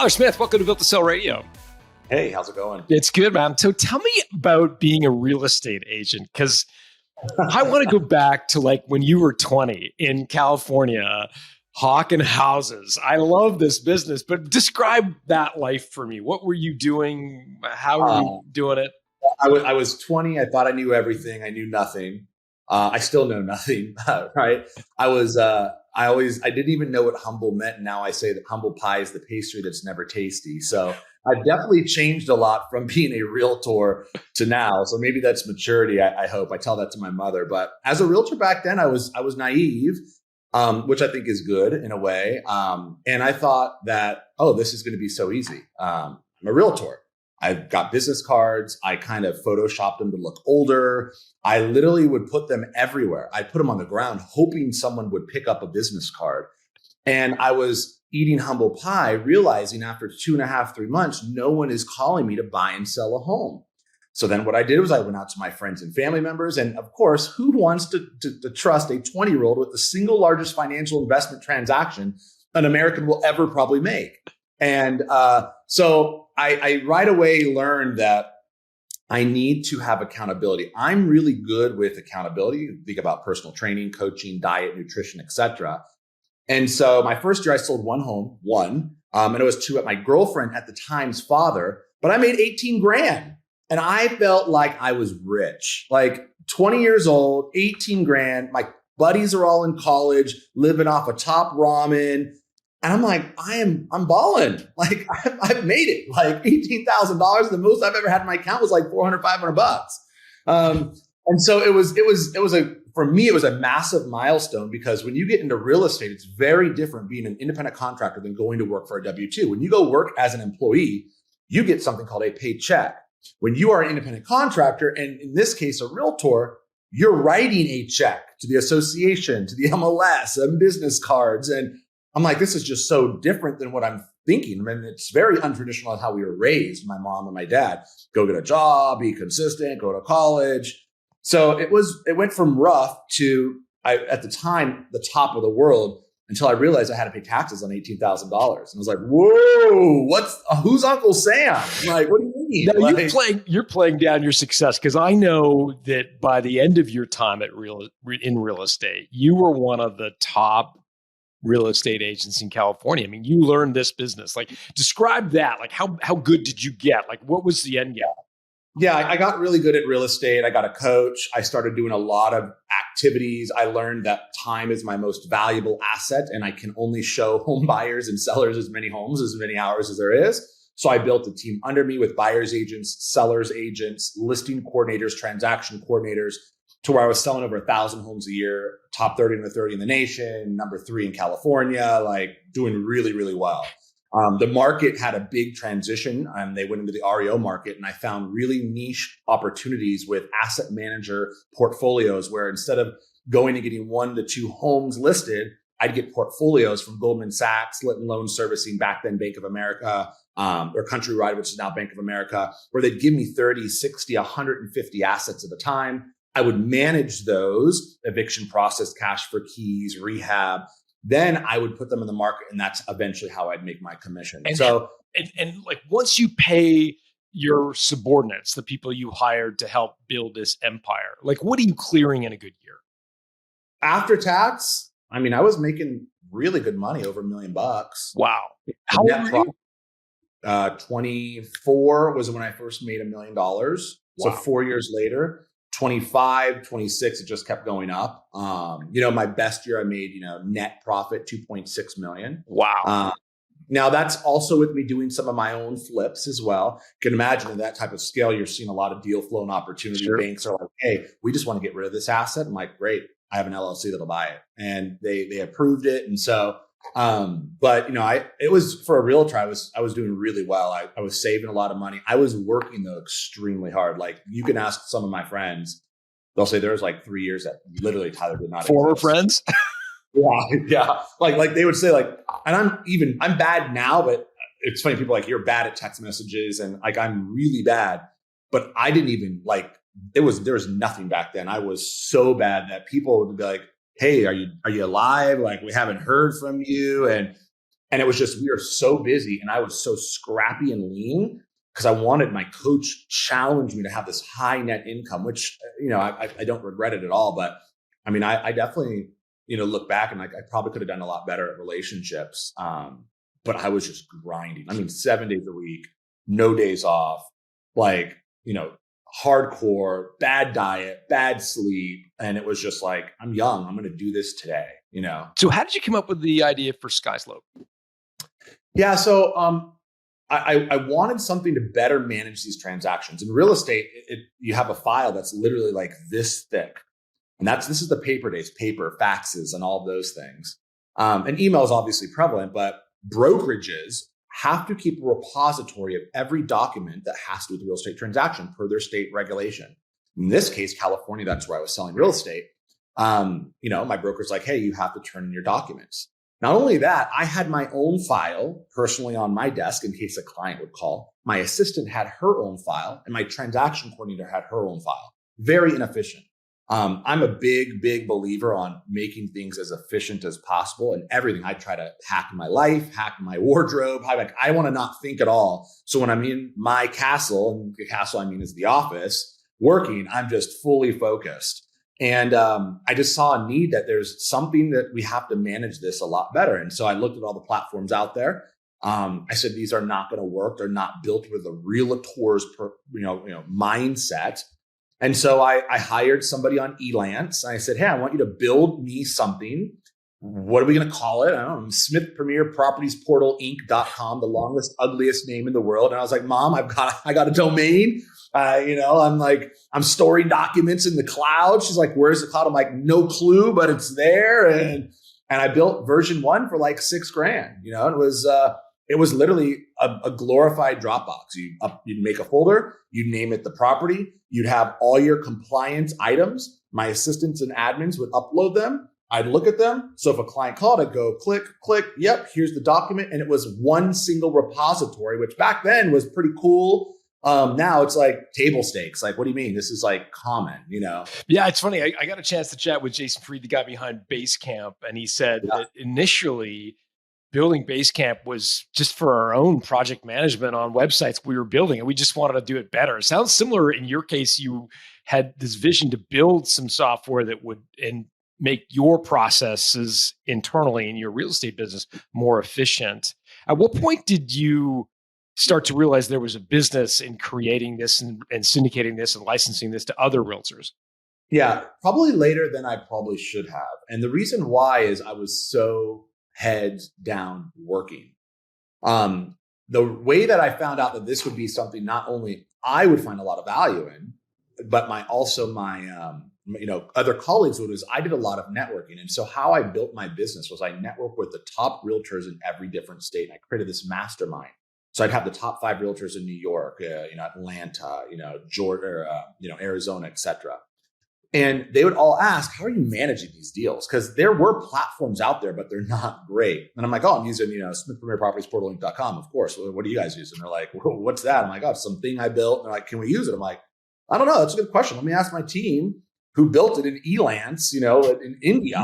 Tyler Smith, welcome to Built to Sell Radio. Hey, how's it going? It's good, man. So tell me about being a real estate agent, because I want to go back to like when you were 20 in California, hawking houses. I love this business, but describe that life for me. What were you doing? How were you doing it? I was 20. I thought I knew everything. I knew nothing. I still know nothing, right? I didn't even know what humble meant. Now I say that humble pie is the pastry that's never tasty. So I've definitely changed a lot from being a realtor to now. So maybe that's maturity. I hope. I tell that to my mother. But as a realtor back then, I was naive, which I think is good in a way. And I thought that, this is going to be so easy. I'm a realtor. I've got business cards. I kind of photoshopped them to look older. I literally would put them everywhere. I'd put them on the ground, hoping someone would pick up a business card. And I was eating humble pie, realizing after 2.5, 3 months, no one is calling me to buy and sell a home. So then what I did was I went out to my friends and family members. And of course, who wants to trust a 20-year-old with the single largest financial investment transaction an American will ever probably make? And so I right away learned that I need to have accountability. I'm really good with accountability. Think about personal training, coaching, diet, nutrition, etc. And so my first year, I sold one home, and it was to my girlfriend at the time's father, but I made 18 grand. And I felt like I was rich, like 20 years old, 18 grand. My buddies are all in college, living off of top ramen. And I'm like, I'm balling. Like I've made it. Like $18,000. The most I've ever had in my account was like $400, $500. And so for me, it was a massive milestone, because when you get into real estate, it's very different being an independent contractor than going to work for a W-2. When you go work as an employee, you get something called a paid check. When you are an independent contractor, and in this case, a realtor, you're writing a check to the association, to the MLS, and business cards. And I'm like, this is just so different than what I'm thinking. I mean, it's very untraditional on how we were raised, my mom and my dad. Go get a job, be consistent, go to college. So it went from rough to, at the time, the top of the world, until I realized I had to pay taxes on $18,000. And I was like, whoa, who's Uncle Sam? I'm like, what do you mean? Now, you're playing down your success, because I know that by the end of your time in real estate, you were one of the top real estate agents in California. I mean, you learned this business. Like, describe that. Like, how good did you get? Like, what was the end game? Yeah, I got really good at real estate. I got a coach. I started doing a lot of activities. I learned that time is my most valuable asset, and I can only show home buyers and sellers as many homes, as many hours as there is. So I built a team under me with buyers agents, sellers agents, listing coordinators, transaction coordinators, to where I was selling over 1,000 homes a year, top 30 in the 30 in the nation, number 3 in California, like doing really, really well. The market had a big transition, and they went into the REO market, and I found really niche opportunities with asset manager portfolios, where instead of going and getting 1 to 2 homes listed, I'd get portfolios from Goldman Sachs, Litton Loan Servicing, back then Bank of America, or Countrywide, which is now Bank of America, where they'd give me 30, 60, 150 assets at a time. I would manage those, eviction process, cash for keys, rehab. Then I would put them in the market, and that's eventually how I'd make my commission. And like, once you pay your subordinates, the people you hired to help build this empire, like, what are you clearing in a good year? After tax, I mean, I was making really good money, over $1 million. Wow. How old were you? 24 was when I first made $1 million. Wow. So 4 years later. 25, 26, it just kept going up. My best year I made, net profit, 2.6 million. Wow. Now that's also with me doing some of my own flips as well. You can imagine at that type of scale, you're seeing a lot of deal flow and opportunity. Sure. Banks are like, hey, we just want to get rid of this asset. I'm like, great, I have an LLC that'll buy it. And they approved it. And so, it was, for a realtor, I was doing really well. I was saving a lot of money. I was working though extremely hard. Like, you can ask some of my friends, they'll say there was like 3 years that literally Tyler did not Former exist. Friends? Yeah. Like they would say, like, and I'm bad now, but it's funny. People are like, you're bad at text messages, and like, I'm really bad, but I didn't even like, there was nothing back then. I was so bad that people would be like, hey, are you alive? Like, we haven't heard from you. And it was just, we were so busy and I was so scrappy and lean because I wanted my coach challenge me to have this high net income, which, I don't regret it at all. But I mean, I definitely, look back and like, I probably could have done a lot better at relationships. But I was just grinding. I mean, 7 days a week, no days off, like, hardcore, bad diet, bad sleep. And it was just like, I'm young, I'm going to do this today, So how did you come up with the idea for SkySlope? Yeah. So, I wanted something to better manage these transactions. In real estate, you have a file that's literally like this thick. And this is the paper days, paper, faxes, and all of those things. And email is obviously prevalent, but brokerages have to keep a repository of every document that has to do with the real estate transaction per their state regulation. In this case, California, that's where I was selling real estate. My broker's like, hey, you have to turn in your documents. Not only that, I had my own file personally on my desk in case a client would call. My assistant had her own file, and my transaction coordinator had her own file. Very inefficient. I'm a big believer on making things as efficient as possible, and everything. I try to hack my life, hack my wardrobe. I want to not think at all. So when I'm in my castle, and the castle I mean is the office, working, I'm just fully focused. And I just saw a need that there's something that we have to manage this a lot better. And so I looked at all the platforms out there. I said, these are not going to work. They're not built with a realtor's mindset. And so I hired somebody on Elance. I said, hey, I want you to build me something. What are we going to call it? I don't know, Smith Premier Properties Portal Inc.com, the longest, ugliest name in the world. And I was like, Mom, I got a domain. I'm storing documents in the cloud. She's like, where's the cloud? I'm like, no clue, but it's there. And I built version 1 for like $6,000, and it was literally a glorified Dropbox. You'd make a folder, you'd name it the property, you'd have all your compliance items. My assistants and admins would upload them. I'd look at them. So if a client called, I'd go click, yep, here's the document. And it was one single repository, which back then was pretty cool. Now it's like table stakes. Like, what do you mean? This is like common, Yeah, it's funny. I got a chance to chat with Jason Fried, the guy behind Basecamp, and he said that initially building Basecamp was just for our own project management on websites we were building, and we just wanted to do it better. It sounds similar in your case. You had this vision to build some software that would make your processes internally in your real estate business more efficient. At what point did you start to realize there was a business in creating this and syndicating this and licensing this to other realtors? Yeah, probably later than I probably should have. And the reason why is I was so heads down working. The way that I found out that this would be something not only I would find a lot of value in, but my other colleagues would, is I did a lot of networking. And so how I built my business was I networked with the top realtors in every different state. And I created this mastermind. So I'd have the top 5 realtors in New York, Atlanta, Georgia, Arizona, et cetera. And they would all ask, how are you managing these deals? Because there were platforms out there, but they're not great. And I'm like, I'm using, Smith Premier Properties Portal Inc.com, of course. What do you guys use? And they're like, well, what's that? I'm like, it's something I built. And they're like, can we use it? I'm like, I don't know. That's a good question. Let me ask my team who built it in Elance, in India.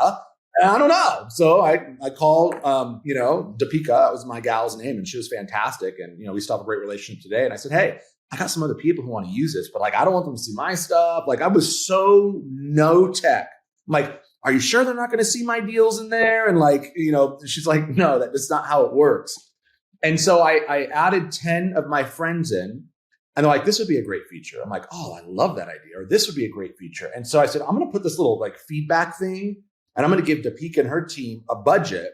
And I don't know. So I called, 𝙁𝙊𝙐𝙇𝙊𝙁, that was my gal's name, and she was fantastic. And, we still have a great relationship today. And I said, hey, I got some other people who want to use this, but I don't want them to see my stuff. I was so no tech. I'm like, are you sure they're not going to see my deals in there? And she's like, no, that's not how it works. And so I added 10 of my friends in, and they're like, this would be a great feature. I'm like, oh, I love that idea. Or this would be a great feature. And so I said, I'm going to put this little feedback thing, and I'm going to give `𝙁𝙊𝙐𝙇𝙊𝙁 and her team a budget.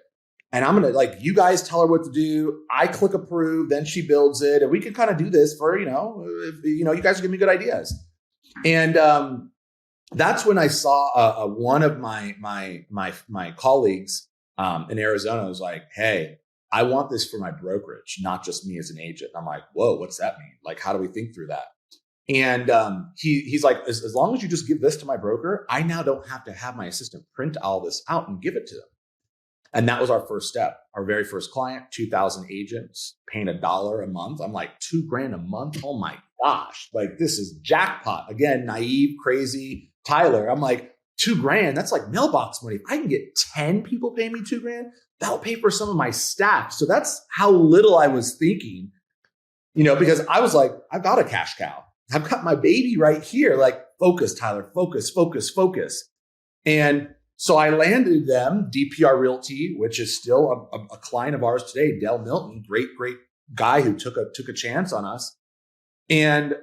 And I'm going to you guys tell her what to do. I click approve, then she builds it. And we can kind of do this for, if, you guys give me good ideas. And that's when I saw one of my colleagues in Arizona was like, hey, I want this for my brokerage, not just me as an agent. And I'm like, whoa, what's that mean? How do we think through that? And he's like, as long as you just give this to my broker, I now don't have to have my assistant print all this out and give it to them. And that was our first step. Our very first client, 2,000 agents, paying $1 a month. I'm like, $2,000 a month? Oh my gosh. This is jackpot. Again, naive, crazy Tyler. I'm like, $2,000, that's like mailbox money. If I can get 10 people paying me $2,000, that'll pay for some of my staff. So that's how little I was thinking, because I was like, I've got a cash cow. I've got my baby right here. Like, focus, Tyler, focus, focus, focus. And so I landed them DPR Realty, which is still a client of ours today, Dell Milton, great guy who took a chance on us. And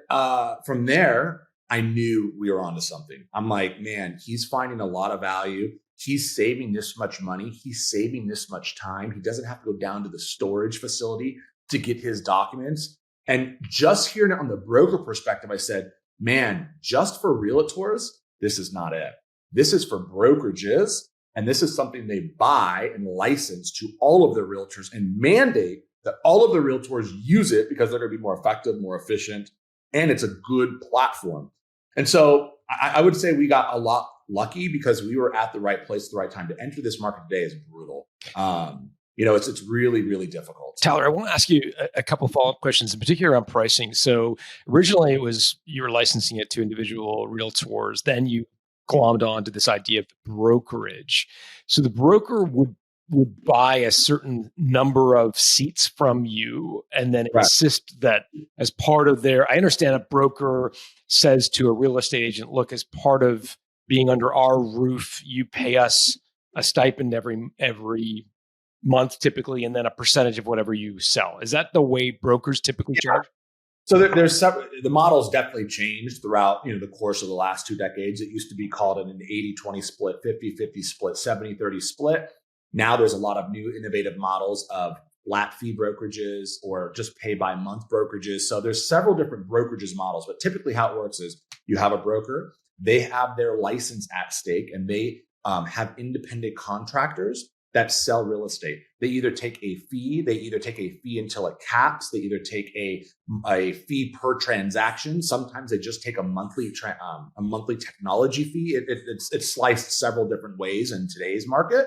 from there, I knew we were onto something. I'm like, man, he's finding a lot of value. He's saving this much money. He's saving this much time. He doesn't have to go down to the storage facility to get his documents. And just hearing it on the broker perspective, I said, man, just for realtors, this is not it. This is for brokerages. And this is something they buy and license to all of their realtors and mandate that all of the realtors use it because they're going to be more effective, more efficient, and it's a good platform. And so I would say we got a lot lucky because we were at the right place at the right time. To enter this market today is brutal. It's really, really difficult. Tyler, I want to ask you a couple of follow-up questions, in particular on pricing. So originally it was you were licensing it to individual realtors. Then you glommed on to this idea of brokerage. So the broker would buy a certain number of seats from you and then insist that as part of I understand a broker says to a real estate agent, look, as part of being under our roof, you pay us a stipend every month typically, and then a percentage of whatever you sell. Is that the way brokers typically charge? So there's several, the model's definitely changed throughout, the course of the last 2 decades. It used to be called an 80-20 split, 50-50 split, 70-30 split. Now there's a lot of new innovative models of flat fee brokerages or just pay by month brokerages. So there's several different brokerages models, but typically how it works is you have a broker, they have their license at stake, and they have independent contractors that sell real estate. They either take a fee until it caps, they either take a fee per transaction. Sometimes they just take a monthly technology fee. It's sliced several different ways in today's market.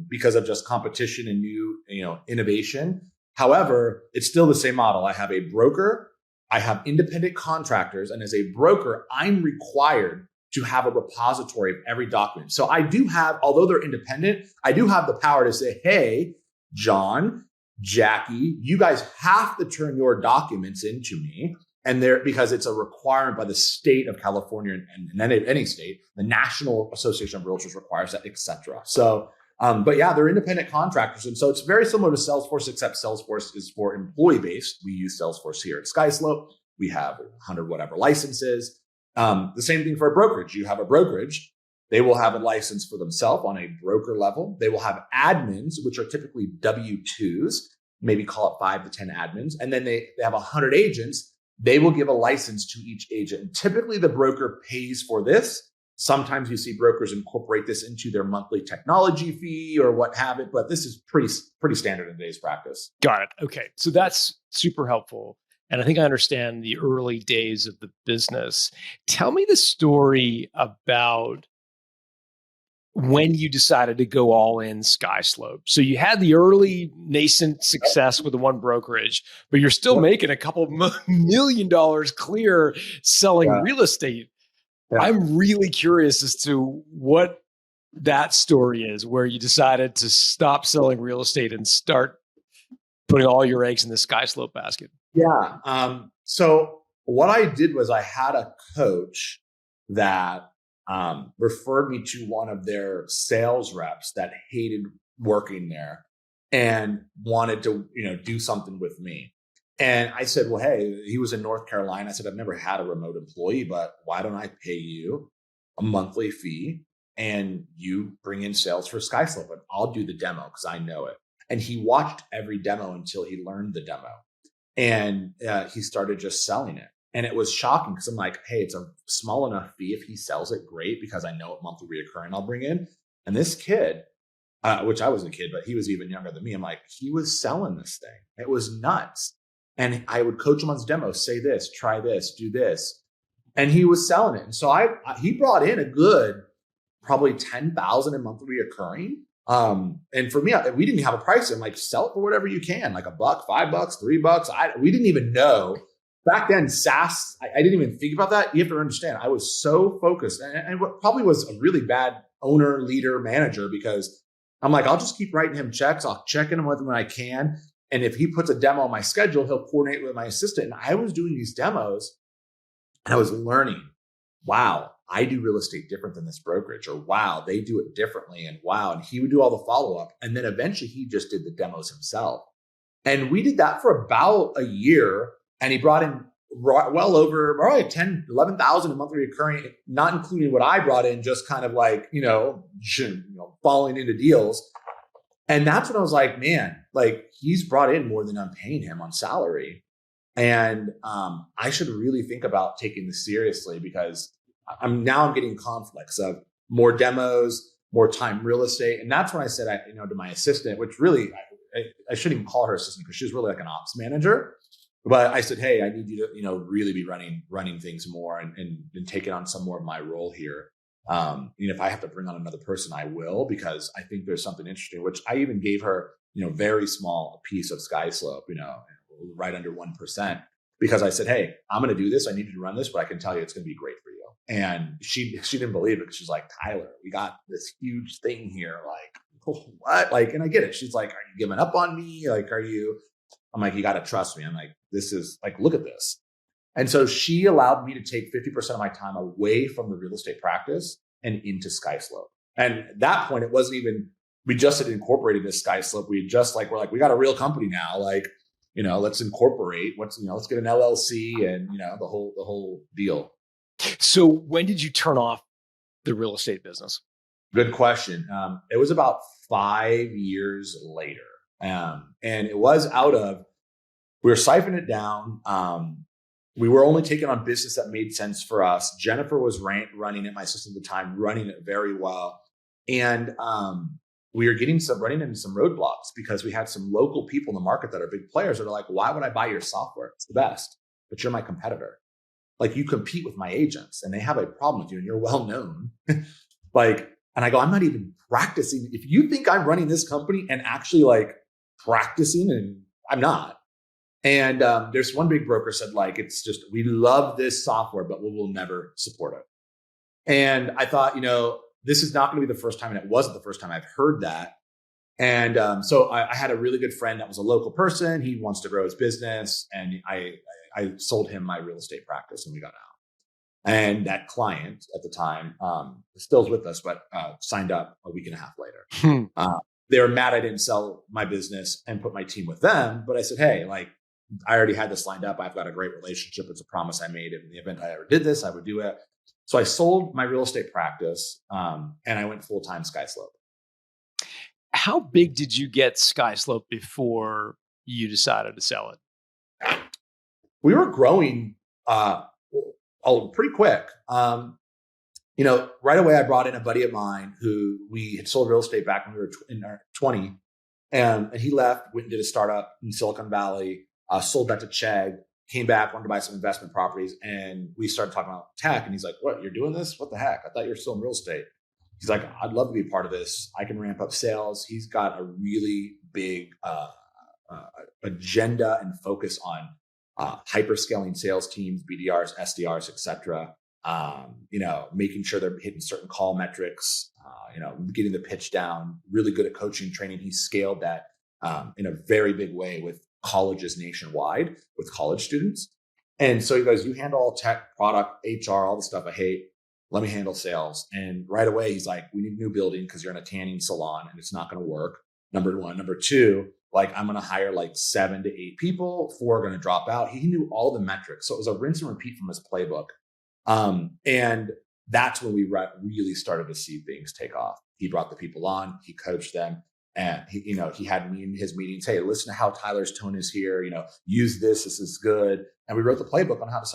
Because of just competition and new, innovation. However, it's still the same model. I have a broker, I have independent contractors, and as a broker, I'm required to have a repository of every document. So I do have, although they're independent, I do have the power to say, hey, John, Jackie, you guys have to turn your documents into me. And because it's a requirement by the state of California and any state, the National Association of Realtors requires that, et cetera. So, but yeah, they're independent contractors. And so it's very similar to Salesforce, except Salesforce is for employee-based. We use Salesforce here at SkySlope. We have 100 whatever licenses. The same thing for a brokerage. You have a brokerage. They will have a license for themselves on a broker level. They will have admins, which are typically W-2s, maybe call it 5 to 10 admins. And then they have 100 agents. They will give a license to each agent. And typically the broker pays for this. Sometimes you see brokers incorporate this into their monthly technology fee or what have it, but this is pretty standard in today's practice. Got it. Okay. So that's super helpful. And I think I understand the early days of the business. Tell me the story about when you decided to go all in SkySlope. So you had the early nascent success with the one brokerage, but you're still making a couple $1 million clear selling real estate. Yeah. I'm really curious as to what that story is, where you decided to stop selling real estate and start putting all your eggs in the SkySlope basket. Yeah. So what I did was I had a coach that referred me to one of their sales reps that hated working there and wanted to, do something with me. And I said, well, hey, he was in North Carolina. I said, I've never had a remote employee, but why don't I pay you a monthly fee and you bring in sales for SkySlope and I'll do the demo because I know it. And he watched every demo until he learned the demo. And he started just selling it. And it was shocking because I'm like, hey, it's a small enough fee. If he sells it, great, because I know what monthly reoccurring I'll bring in. And this kid, which I wasn't a kid, but he was even younger than me. I'm like, he was selling this thing. It was nuts. And I would coach him on his demo, say this, try this, do this. And he was selling it. And so he brought in a good, probably 10,000 in monthly reoccurring. And for me, we didn't have a price. I'm like, sell it for whatever you can, like $1, $5, $3. We didn't even know back then, SaaS, I didn't even think about that. You have to understand, I was so focused, and what probably was a really bad owner, leader, manager, because I'm like, I'll just keep writing him checks. I'll check in with him when I can. And if he puts a demo on my schedule, he'll coordinate with my assistant. And I was doing these demos and I was learning, wow, I do real estate different than this brokerage, or wow, they do it differently. And wow. And he would do all the follow-up. And then eventually he just did the demos himself. And we did that for about a year. And he brought in well over probably 10, 11,000 a monthly recurring, not including what I brought in, just kind of like, falling into deals. And that's when I was like, man, like he's brought in more than I'm paying him on salary. And I should really think about taking this seriously, because I'm getting conflicts of more demos, more time real estate. And that's when I said, to my assistant, which really, I shouldn't even call her assistant because she's really like an ops manager. But I said, hey, I need you to, really be running things more and taking on some more of my role here. If I have to bring on another person, I will, because I think there's something interesting, which I even gave her, very small piece of SkySlope, right under 1%, because I said, hey, I'm going to do this. I need you to run this, but I can tell you it's going to be great for you. And she didn't believe it, because she's like, Tyler, we got this huge thing here. Like, what? Like, and I get it. She's like, are you giving up on me? Like, I'm like, you got to trust me. I'm like, this is like, look at this. And so she allowed me to take 50% of my time away from the real estate practice and into SkySlope. And at that point, it wasn't even, we just had incorporated this SkySlope. We just we're like, we got a real company now. Like, let's incorporate let's get an LLC and, the whole deal. So when did you turn off the real estate business? Good question. It was about 5 years later. And it was we were siphoning it down. We were only taking on business that made sense for us. Jennifer was running it, my assistant at the time, running it very well. And we were running into some roadblocks, because we had some local people in the market that are big players that are like, why would I buy your software? It's the best, but you're my competitor. Like, you compete with my agents and they have a problem with you and you're well known. And I go, I'm not even practicing. If you think I'm running this company and actually practicing, and I'm not. And there's one big broker said, it's just, we love this software, but we will never support it. And I thought, this is not going to be the first time, and it wasn't the first time I've heard that. And so I had a really good friend that was a local person. He wants to grow his business, and I sold him my real estate practice, and we got out. And that client at the time still is with us, but signed up a week and a half later. They were mad I didn't sell my business and put my team with them. But I said, hey, I already had this lined up. I've got a great relationship. It's a promise I made. In the event I ever did this, I would do it. So I sold my real estate practice and I went full-time SkySlope. How big did you get SkySlope before you decided to sell it? We were growing pretty quick. Right away, I brought in a buddy of mine who we had sold real estate back when we were in our 20. And he left, went and did a startup in Silicon Valley, sold that to Chegg, came back, wanted to buy some investment properties. And we started talking about tech. And he's like, what, you're doing this? What the heck? I thought you were still in real estate. He's like, I'd love to be a part of this. I can ramp up sales. He's got a really big agenda and focus on hyperscaling sales teams, BDRs, SDRs, et cetera. Making sure they're hitting certain call metrics, getting the pitch down, really good at coaching, training. He scaled that in a very big way with colleges nationwide, with college students. And so he goes, you handle all tech, product, HR, all the stuff I hate. Let me handle sales. And right away, he's like, we need a new building because you're in a tanning salon and it's not going to work. Number one. Number two, I'm going to hire 7 to 8 people. 4 are going to drop out. He knew all the metrics. So it was a rinse and repeat from his playbook. And that's when we really started to see things take off. He brought the people on, he coached them, and he had me in his meetings. Hey, listen to how Tyler's tone is here. Use this. This is good. And we wrote the playbook on how to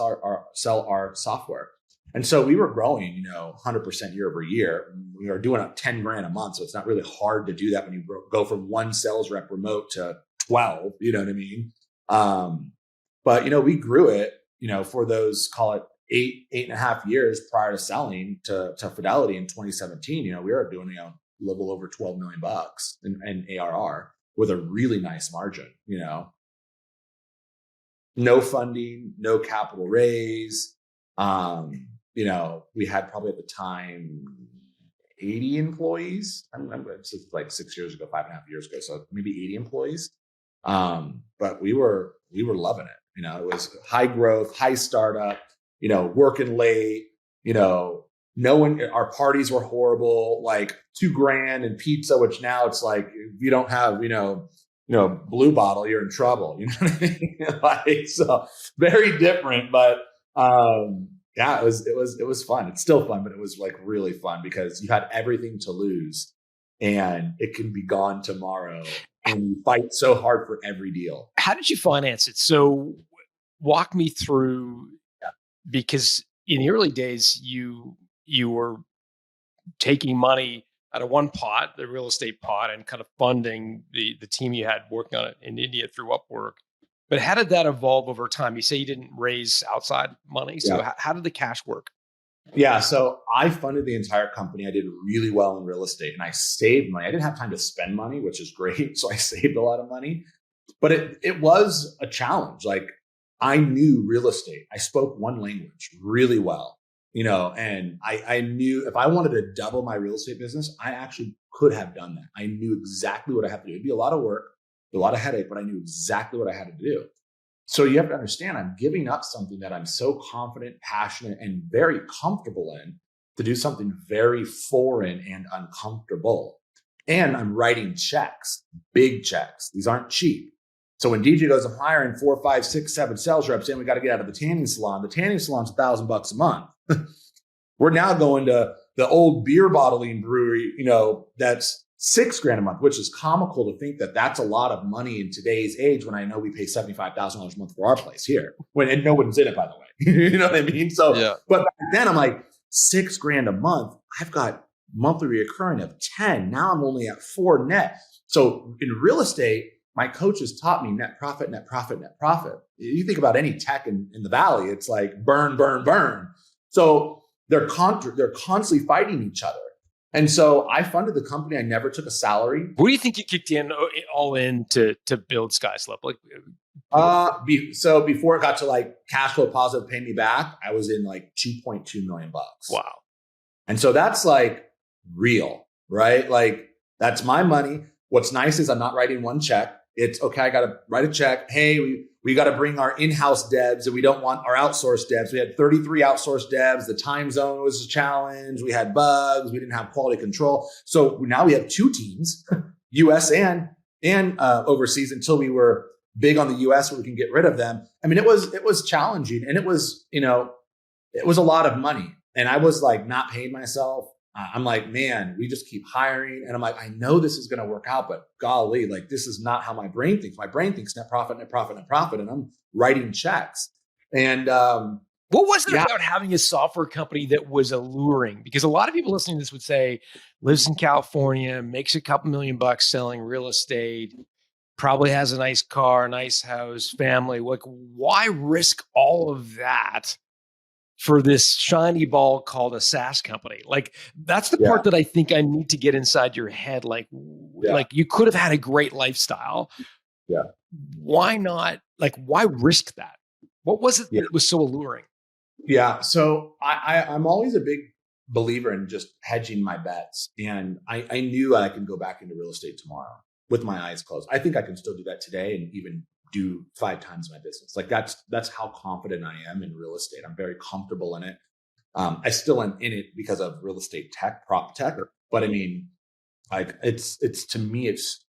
sell our software. And so we were growing, 100% year over year. We were doing $10,000 a month. So it's not really hard to do that when you go from 1 sales rep remote to 12, you know what I mean? But, we grew it, for those, call it 8.5 years prior to selling to Fidelity in 2017. We were doing, a little over $12 million in ARR with a really nice margin, no funding, no capital raise. We had probably at the time 80 employees. I remember it's like 6 years ago, 5.5 years ago. So maybe 80 employees. But we were loving it. It was high growth, high startup, working late, no one, our parties were horrible, like $2,000 and pizza, which now it's like, if you don't have, Blue Bottle, you're in trouble. You know what I mean? Like, so very different, but, yeah, it was fun. It's still fun, but it was like really fun because you had everything to lose and it can be gone tomorrow and you fight so hard for every deal. How did you finance it? So walk me through, because in the early days, you were taking money out of one pot, the real estate pot, and kind of funding the team you had working on it in India through Upwork. But how did that evolve over time? You say you didn't raise outside money. So how did the cash work? Yeah. So I funded the entire company. I did really well in real estate and I saved money. I didn't have time to spend money, which is great. So I saved a lot of money, but it was a challenge. Like I knew real estate. I spoke one language really well, and I knew if I wanted to double my real estate business, I actually could have done that. I knew exactly what I had to do. It'd be a lot of work, a lot of headache, but I knew exactly what I had to do. So you have to understand, I'm giving up something that I'm so confident, passionate, and very comfortable in to do something very foreign and uncomfortable. And I'm writing checks, big checks. These aren't cheap. So when DJ goes, I'm hiring 4, 5, 6, 7 sales reps, and we got to get out of the tanning salon. The tanning salon's $1,000 a month. We're now going to the old beer bottling brewery, that's $6,000 a month, which is comical to think that that's a lot of money in today's age when I know we pay $75,000 a month for our place here and no one's in it, by the way. You know what I mean? So, But back then I'm like $6,000 a month. I've got monthly recurring of 10. Now I'm only at 4 net. So in real estate, my coaches taught me net profit, net profit, net profit. You think about any tech in the Valley, it's like burn, burn, burn. So they're constantly fighting each other. And so I funded the company. I never took a salary. What do you think you kicked in all in to build SkySlope? Like, so before it got to like cash flow positive, pay me back, I was in like $2.2 million. Wow. And so that's like real, right? Like that's my money. What's nice is I'm not writing one check. It's okay. I got to write a check. Hey, we got to bring our in-house devs and we don't want our outsourced devs. We had 33 outsourced devs. The time zone was a challenge. We had bugs. We didn't have quality control. So now we have 2 teams, US and overseas, until we were big on the US where we can get rid of them. I mean, it was challenging and it was a lot of money. And I was like not paying myself. I'm like, man, we just keep hiring. And I'm like, I know this is going to work out, but golly, like this is not how my brain thinks. My brain thinks net profit, net profit, net profit. And I'm writing checks. And what was it about having a software company that was alluring? Because a lot of people listening to this would say, lives in California, makes a couple $1 million selling real estate, probably has a nice car, nice house, family. Like, why risk all of that for this shiny ball called a SaaS company? Like that's the part that I think I need to get inside your head. Like you could have had a great lifestyle. Yeah. Why not? Like, why risk that? What was it that was so alluring? Yeah. So I'm always a big believer in just hedging my bets. And I knew I could go back into real estate tomorrow with my eyes closed. I think I can still do that today and even do 5 times my business. Like that's how confident I am in real estate. I'm very comfortable in it. I still am in it because of real estate tech, prop tech. But I mean, like it's to me, it's,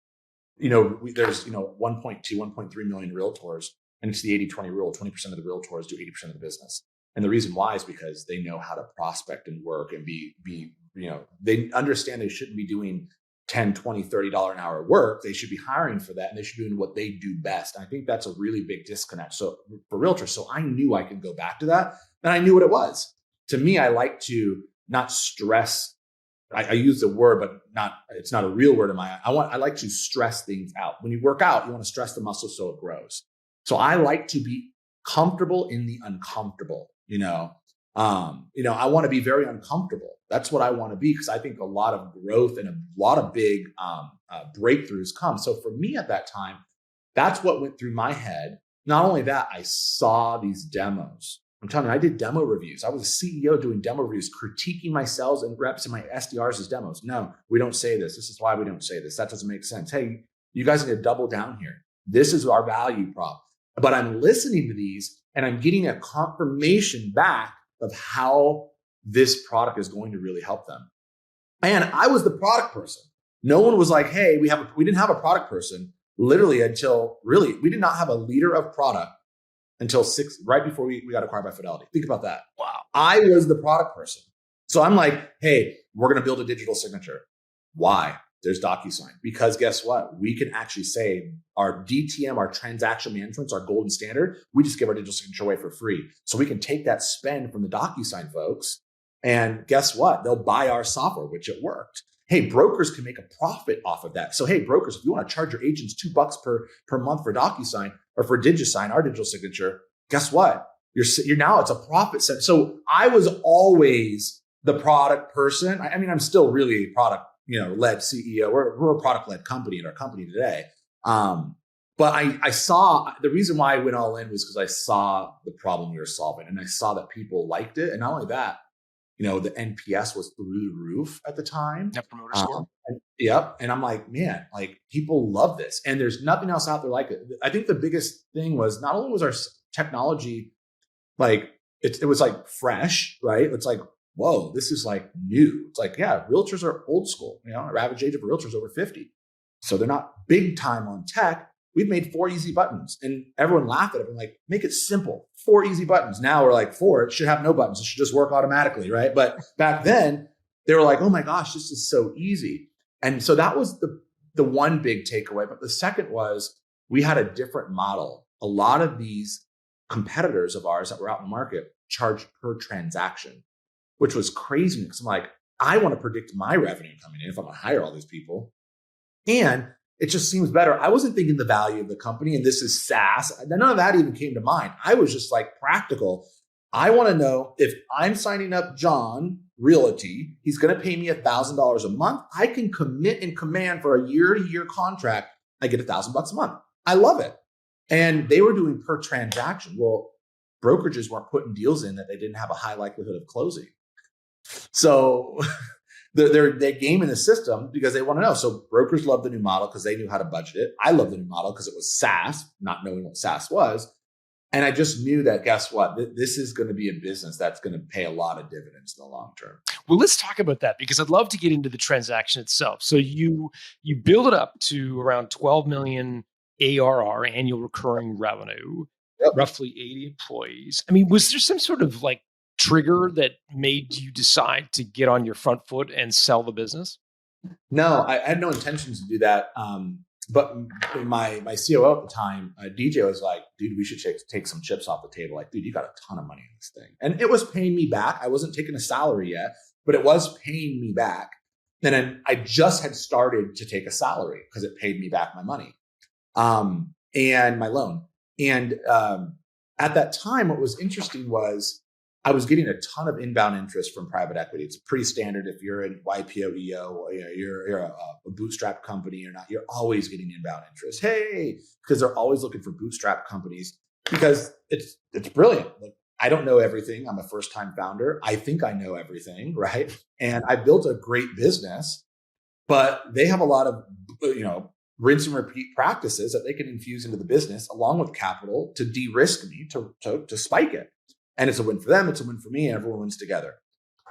there's, 1.2, 1.3 million realtors, and it's the 80-20 rule. 20% of the realtors do 80% of the business. And the reason why is because they know how to prospect and work and be, they understand they shouldn't be doing $10, $20, $30 an hour work. They should be hiring for that and they should be doing what they do best. And I think that's a really big disconnect. So for realtors, so I knew I could go back to that and I knew what it was. To me, I like to not stress. I use the word, but it's not a real word in my, I like to stress things out. When you work out, you want to stress the muscle so it grows. So I like to be comfortable in the uncomfortable, I want to be very uncomfortable. That's what I want to be, because I think a lot of growth and a lot of big breakthroughs come. So for me at that time, that's what went through my head. Not only that, I saw these demos. I'm telling you, I did demo reviews. I was a CEO doing demo reviews, critiquing my sales and reps and my SDRs as demos. No, we don't say this. This is why we don't say this. That doesn't make sense. Hey, you guys need to double down here. This is our value prop. But I'm listening to these and I'm getting a confirmation back of how this product is going to really help them. And I was the product person. No one was like, hey, we didn't have a product person literally until really, we did not have a leader of product until right before we got acquired by Fidelity. Think about that. Wow. I was the product person. So I'm like, hey, we're going to build a digital signature. Why? There's DocuSign. Because guess what? We can actually say our DTM, our transaction management's our golden standard. We just give our digital signature away for free. So we can take that spend from the DocuSign folks. And guess what? They'll buy our software, which it worked. Hey, brokers can make a profit off of that. So hey, brokers, if you want to charge your agents $2 per month for DocuSign or for DigiSign, our digital signature, guess what? You're now it's a profit center. So I was always the product person. I mean, I'm still really a product, led CEO. We're a product led company in our company today. But I saw the reason why I went all in was because I saw the problem we were solving, and I saw that people liked it. And not only that, the NPS was through the roof at the time. Net promoter score. Yep. And I'm like, man, like people love this. And there's nothing else out there like it. I think the biggest thing was not only was our technology, like it was like fresh, right? It's like, whoa, this is like new. It's like, yeah, realtors are old school. Our average age of a realtor is over 50. So they're not big time on tech. We've made 4 easy buttons, and everyone laughed at it. I'm like, make it simple. 4 easy buttons. Now we're like, 4, it should have no buttons. It should just work automatically, right? But back then they were like, oh my gosh, this is so easy. And so that was the one big takeaway. But the second was we had a different model. A lot of these competitors of ours that were out in the market charged per transaction, which was crazy because I'm like, I want to predict my revenue coming in if I'm going to hire all these people. And it just seems better. I wasn't thinking the value of the company, and this is SaaS. None of that even came to mind. I was just like practical. I want to know if I'm signing up John Realty, he's going to pay me $1,000 a month. I can commit and command for a year-to-year contract. I get $1,000 a month. I love it. And they were doing per transaction. Well, brokerages weren't putting deals in that they didn't have a high likelihood of closing. So they're gaming the system because they want to know. So brokers love the new model because they knew how to budget it. I love the new model because it was SaaS, not knowing what SaaS was. And I just knew that, guess what? This is going to be a business that's going to pay a lot of dividends in the long term. Well, let's talk about that because I'd love to get into the transaction itself. So you build it up to around 12 million ARR, annual recurring revenue, roughly 80 employees. I mean, was there some sort of like trigger that made you decide to get on your front foot and sell the business? No, I had no intentions to do that. But my COO at the time, DJ, was like, dude, we should take some chips off the table. Like, dude, you got a ton of money in this thing. And it was paying me back. I wasn't taking a salary yet, but it was paying me back. And then I just had started to take a salary because it paid me back my money and my loan. And at that time, what was interesting was I was getting a ton of inbound interest from private equity. It's pretty standard if you're in YPO, EO, you're a bootstrap company or not. You're always getting inbound interest. Hey, because they're always looking for bootstrap companies because it's brilliant. Like, I don't know everything. I'm a first-time founder. I think I know everything, right? And I built a great business, but they have a lot of rinse and repeat practices that they can infuse into the business along with capital to de-risk me to spike it. And it's a win for them. It's a win for me. And everyone wins together.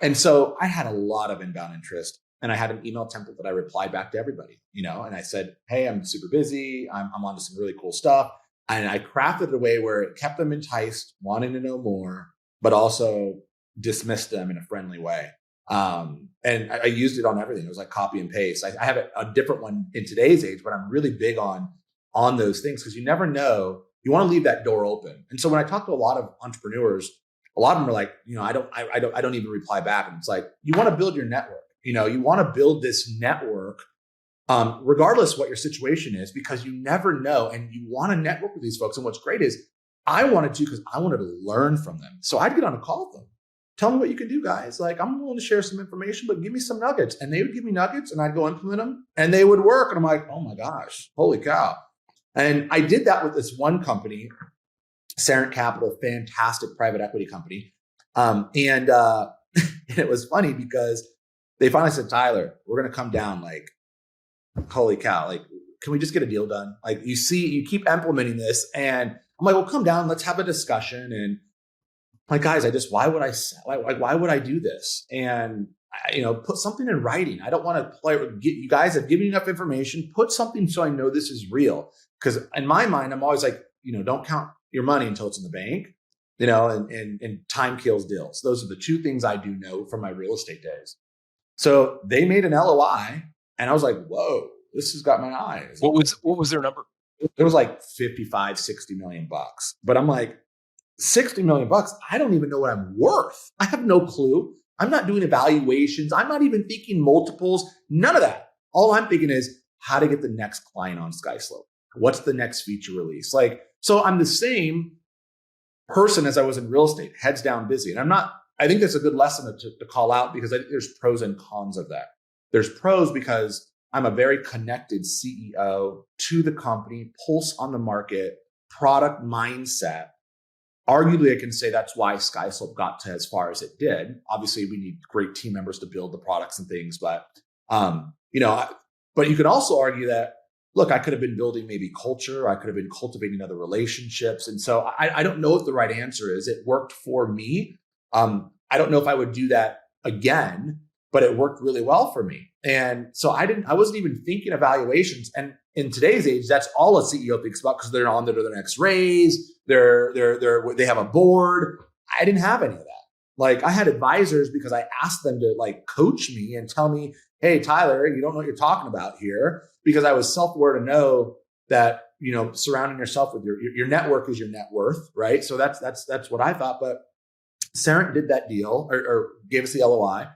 And so I had a lot of inbound interest, and I had an email template that I replied back to everybody, and I said, hey, I'm super busy. I'm onto some really cool stuff. And I crafted it in a way where it kept them enticed, wanting to know more, but also dismissed them in a friendly way. And I used it on everything. It was like copy and paste. I have a different one in today's age, but I'm really big on those things because you never know. You want to leave that door open. And so when I talk to a lot of entrepreneurs, a lot of them are like, I don't even reply back. And it's like, you want to build your network. You want to build this network, regardless of what your situation is, because you never know. And you want to network with these folks. And what's great is I wanted to, because I wanted to learn from them. So I'd get on a call with them. Tell me what you can do, guys. Like, I'm willing to share some information, but give me some nuggets. And they would give me nuggets and I'd go implement them and they would work. And I'm like, oh my gosh, holy cow. And I did that with this one company Sarent Capital, fantastic private equity company. And it was funny because they finally said, Tyler, we're going to come down. Like, holy cow. Like, can we just get a deal done? Like, you keep implementing this. And I'm like, well, come down. Let's have a discussion. And I'm like, guys, why would I do this? And put something in writing. I don't want to play. You guys have given enough information. Put something so I know this is real. Because in my mind, I'm always like, don't count your money until it's in the bank. And time kills deals. Those are the two things I do know from my real estate days. So they made an LOI, and I was like, whoa, this has got my eyes. What was their number? It was like 55, 60 million bucks. But I'm like, 60 million bucks, I don't even know what I'm worth. I have no clue. I'm not doing evaluations. I'm not even thinking multiples, none of that. All I'm thinking is how to get the next client on SkySlope. What's the next feature release? So I'm the same person as I was in real estate, heads down busy. And I think that's a good lesson to call out, because I think there's pros and cons of that. There's pros because I'm a very connected CEO to the company, pulse on the market, product mindset. Arguably, I can say that's why SkySlope got to as far as it did. Obviously, we need great team members to build the products and things, but you could also argue that, look, I could have been building maybe culture. I could have been cultivating other relationships. And so I don't know what the right answer is. It worked for me. I don't know if I would do that again, but it worked really well for me. And so I wasn't even thinking evaluations. And in today's age, that's all a CEO thinks about, because they're on to their next raise. They have a board. I didn't have any of that. Like, I had advisors because I asked them to coach me and tell me, hey, Tyler, you don't know what you're talking about here, because I was self-aware to know that, surrounding yourself with your network is your net worth, right? So that's what I thought. But Sarent did that deal or gave us the LOI.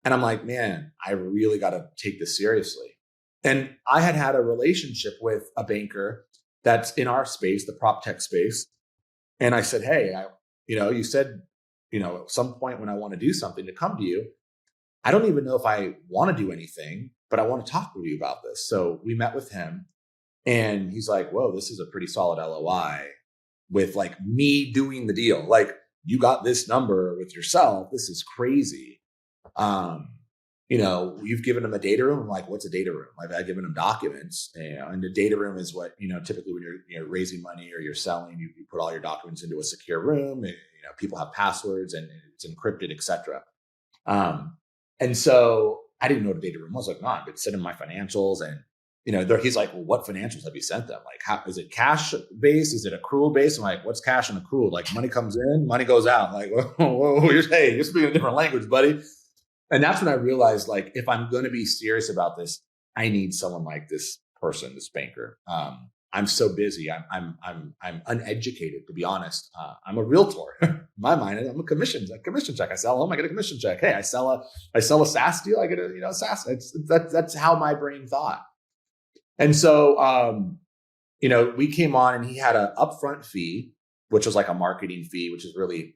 And I'm like, man, I really got to take this seriously. And I had a relationship with a banker that's in our space, the prop tech space. And I said, hey, you said, at some point when I want to do something, to come to you. I don't even know if I want to do anything, but I want to talk with you about this. So we met with him, and he's like, whoa, this is a pretty solid LOI with me doing the deal. You got this number with yourself. This is crazy. You've given them a data room. I'm like, what's a data room? I've given them documents, and the data room is what, typically when you're raising money or you're selling, you put all your documents into a secure room, and, people have passwords and it's encrypted, et cetera. And so I didn't know what a data room was. Like, no, I've been sending my financials, and, he's like, well, what financials have you sent them? How is it cash based? Is it accrual based? I'm like, what's cash and accrual? Money comes in, money goes out. Whoa, you're speaking a different language, buddy. And that's when I realized, if I'm going to be serious about this, I need someone like this person, this banker. I'm so busy. I'm uneducated, to be honest. I'm a realtor. In my mind, I'm a commission check. I sell a home, I get a commission check. Hey, I sell a SaaS deal, I get a SaaS. That's how my brain thought. And so, we came on, and he had an upfront fee, which was like a marketing fee, which is really,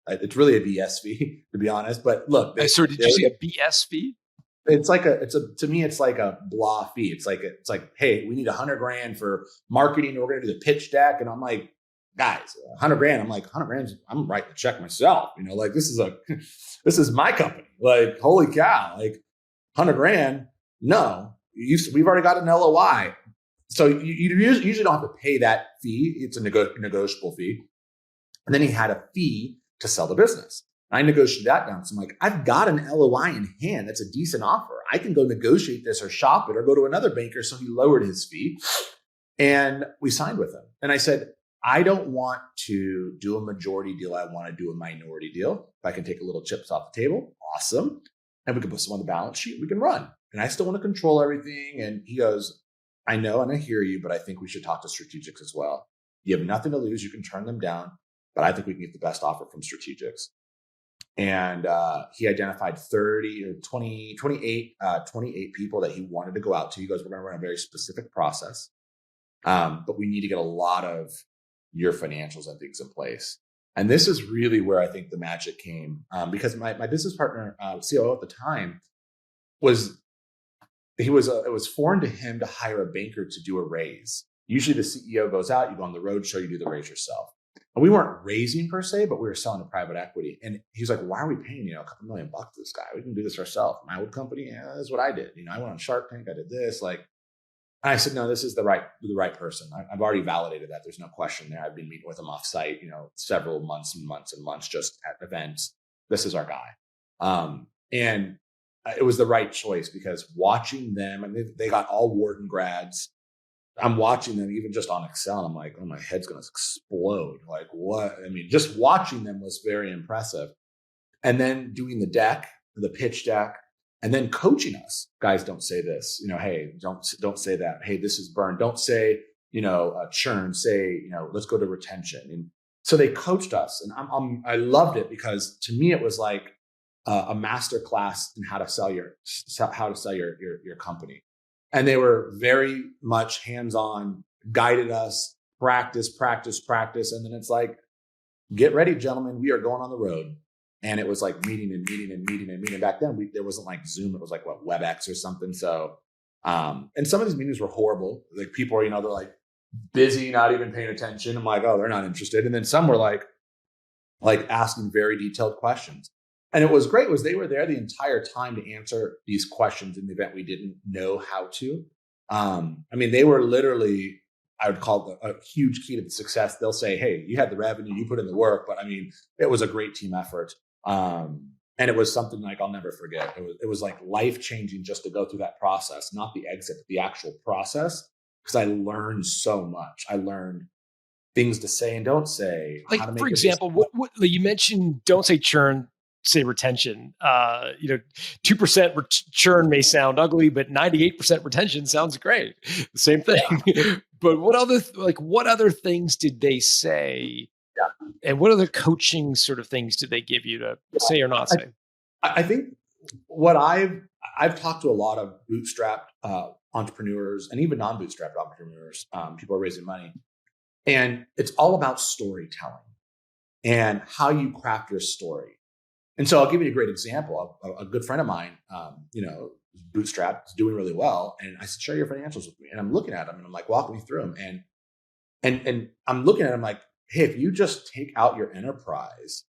it's really a BS fee, to be honest. But look, so did you see a BS fee? To me, it's like a blah fee. It's like, hey, we need $100,000 for marketing. We're going to do the pitch deck. And I'm like, guys, $100,000. I'm like, $100,000. I'm writing the check myself. This is my company. Holy cow. $100,000. No, we've already got an LOI. So you usually don't have to pay that fee. It's a negotiable fee. And then he had a fee to sell the business. I negotiated that down. So I'm like, I've got an LOI in hand. That's a decent offer. I can go negotiate this or shop it or go to another banker. So he lowered his fee, and we signed with him. And I said, I don't want to do a majority deal. I want to do a minority deal. If I can take a little chips off the table, awesome. And we can put some on the balance sheet. We can run. And I still want to control everything. And he goes, I know, and I hear you, but I think we should talk to strategics as well. You have nothing to lose. You can turn them down, but I think we can get the best offer from strategics. And he identified 28 people that he wanted to go out to. He goes, we're going to run a very specific process, but we need to get a lot of your financials and things in place. And this is really where I think the magic came, because my business partner, COO at the time, it was foreign to him to hire a banker to do a raise. Usually the CEO goes out, you go on the road show, you do the raise yourself. And we weren't raising per se, but we were selling to private equity. And he was like, why are we paying, a couple $1 million to this guy? We can do this ourselves. My old company, yeah, that's what I did. I went on Shark Tank, I did this. And I said, no, this is the right person. I've already validated that. There's no question there. I've been meeting with him offsite, several months and months and months just at events. This is our guy. And it was the right choice because watching them, and they got all Wharton grads. I'm watching them even just on Excel. And I'm like, oh, my head's going to explode. Like what? Just watching them was very impressive. And then doing the deck, the pitch deck, and then coaching us. Guys, don't say this, hey, don't say that. Hey, this is burn. Don't say, churn. Say, let's go to retention. And so they coached us, and I loved it because to me it was like a master class in how to sell your company. And they were very much hands-on, guided us, practice. And then it's like, get ready, gentlemen. We are going on the road. And it was like meeting. Back then, there wasn't like Zoom. It was like WebEx or something. So, and some of these meetings were horrible. Like people are, they're like busy, not even paying attention. I'm like, oh, they're not interested. And then some were like asking very detailed questions. And it was great was they were there the entire time to answer these questions in the event we didn't know how to. They were literally, I would call a huge key to the success. They'll say, hey, you had the revenue, you put in the work, but it was a great team effort. And it was something like I'll never forget. It was like life-changing just to go through that process, not the exit, but the actual process, because I learned so much. I learned things to say and don't say. Like, for example, what you mentioned, don't say churn, say retention. 2% churn may sound ugly, but 98% retention sounds great. The same thing. Yeah. But what other things did they say? Yeah. And what other coaching sort of things did they give you to say or not say? I think what I've talked to a lot of bootstrapped entrepreneurs and even non-bootstrapped entrepreneurs, people are raising money, and it's all about storytelling and how you craft your story. And so I'll give you a great example. A good friend of mine, bootstrapped, is doing really well. And I said, share your financials with me. And I'm looking at him and I'm like, walking me through them. And I'm looking at him like, hey, if you just take out your enterprise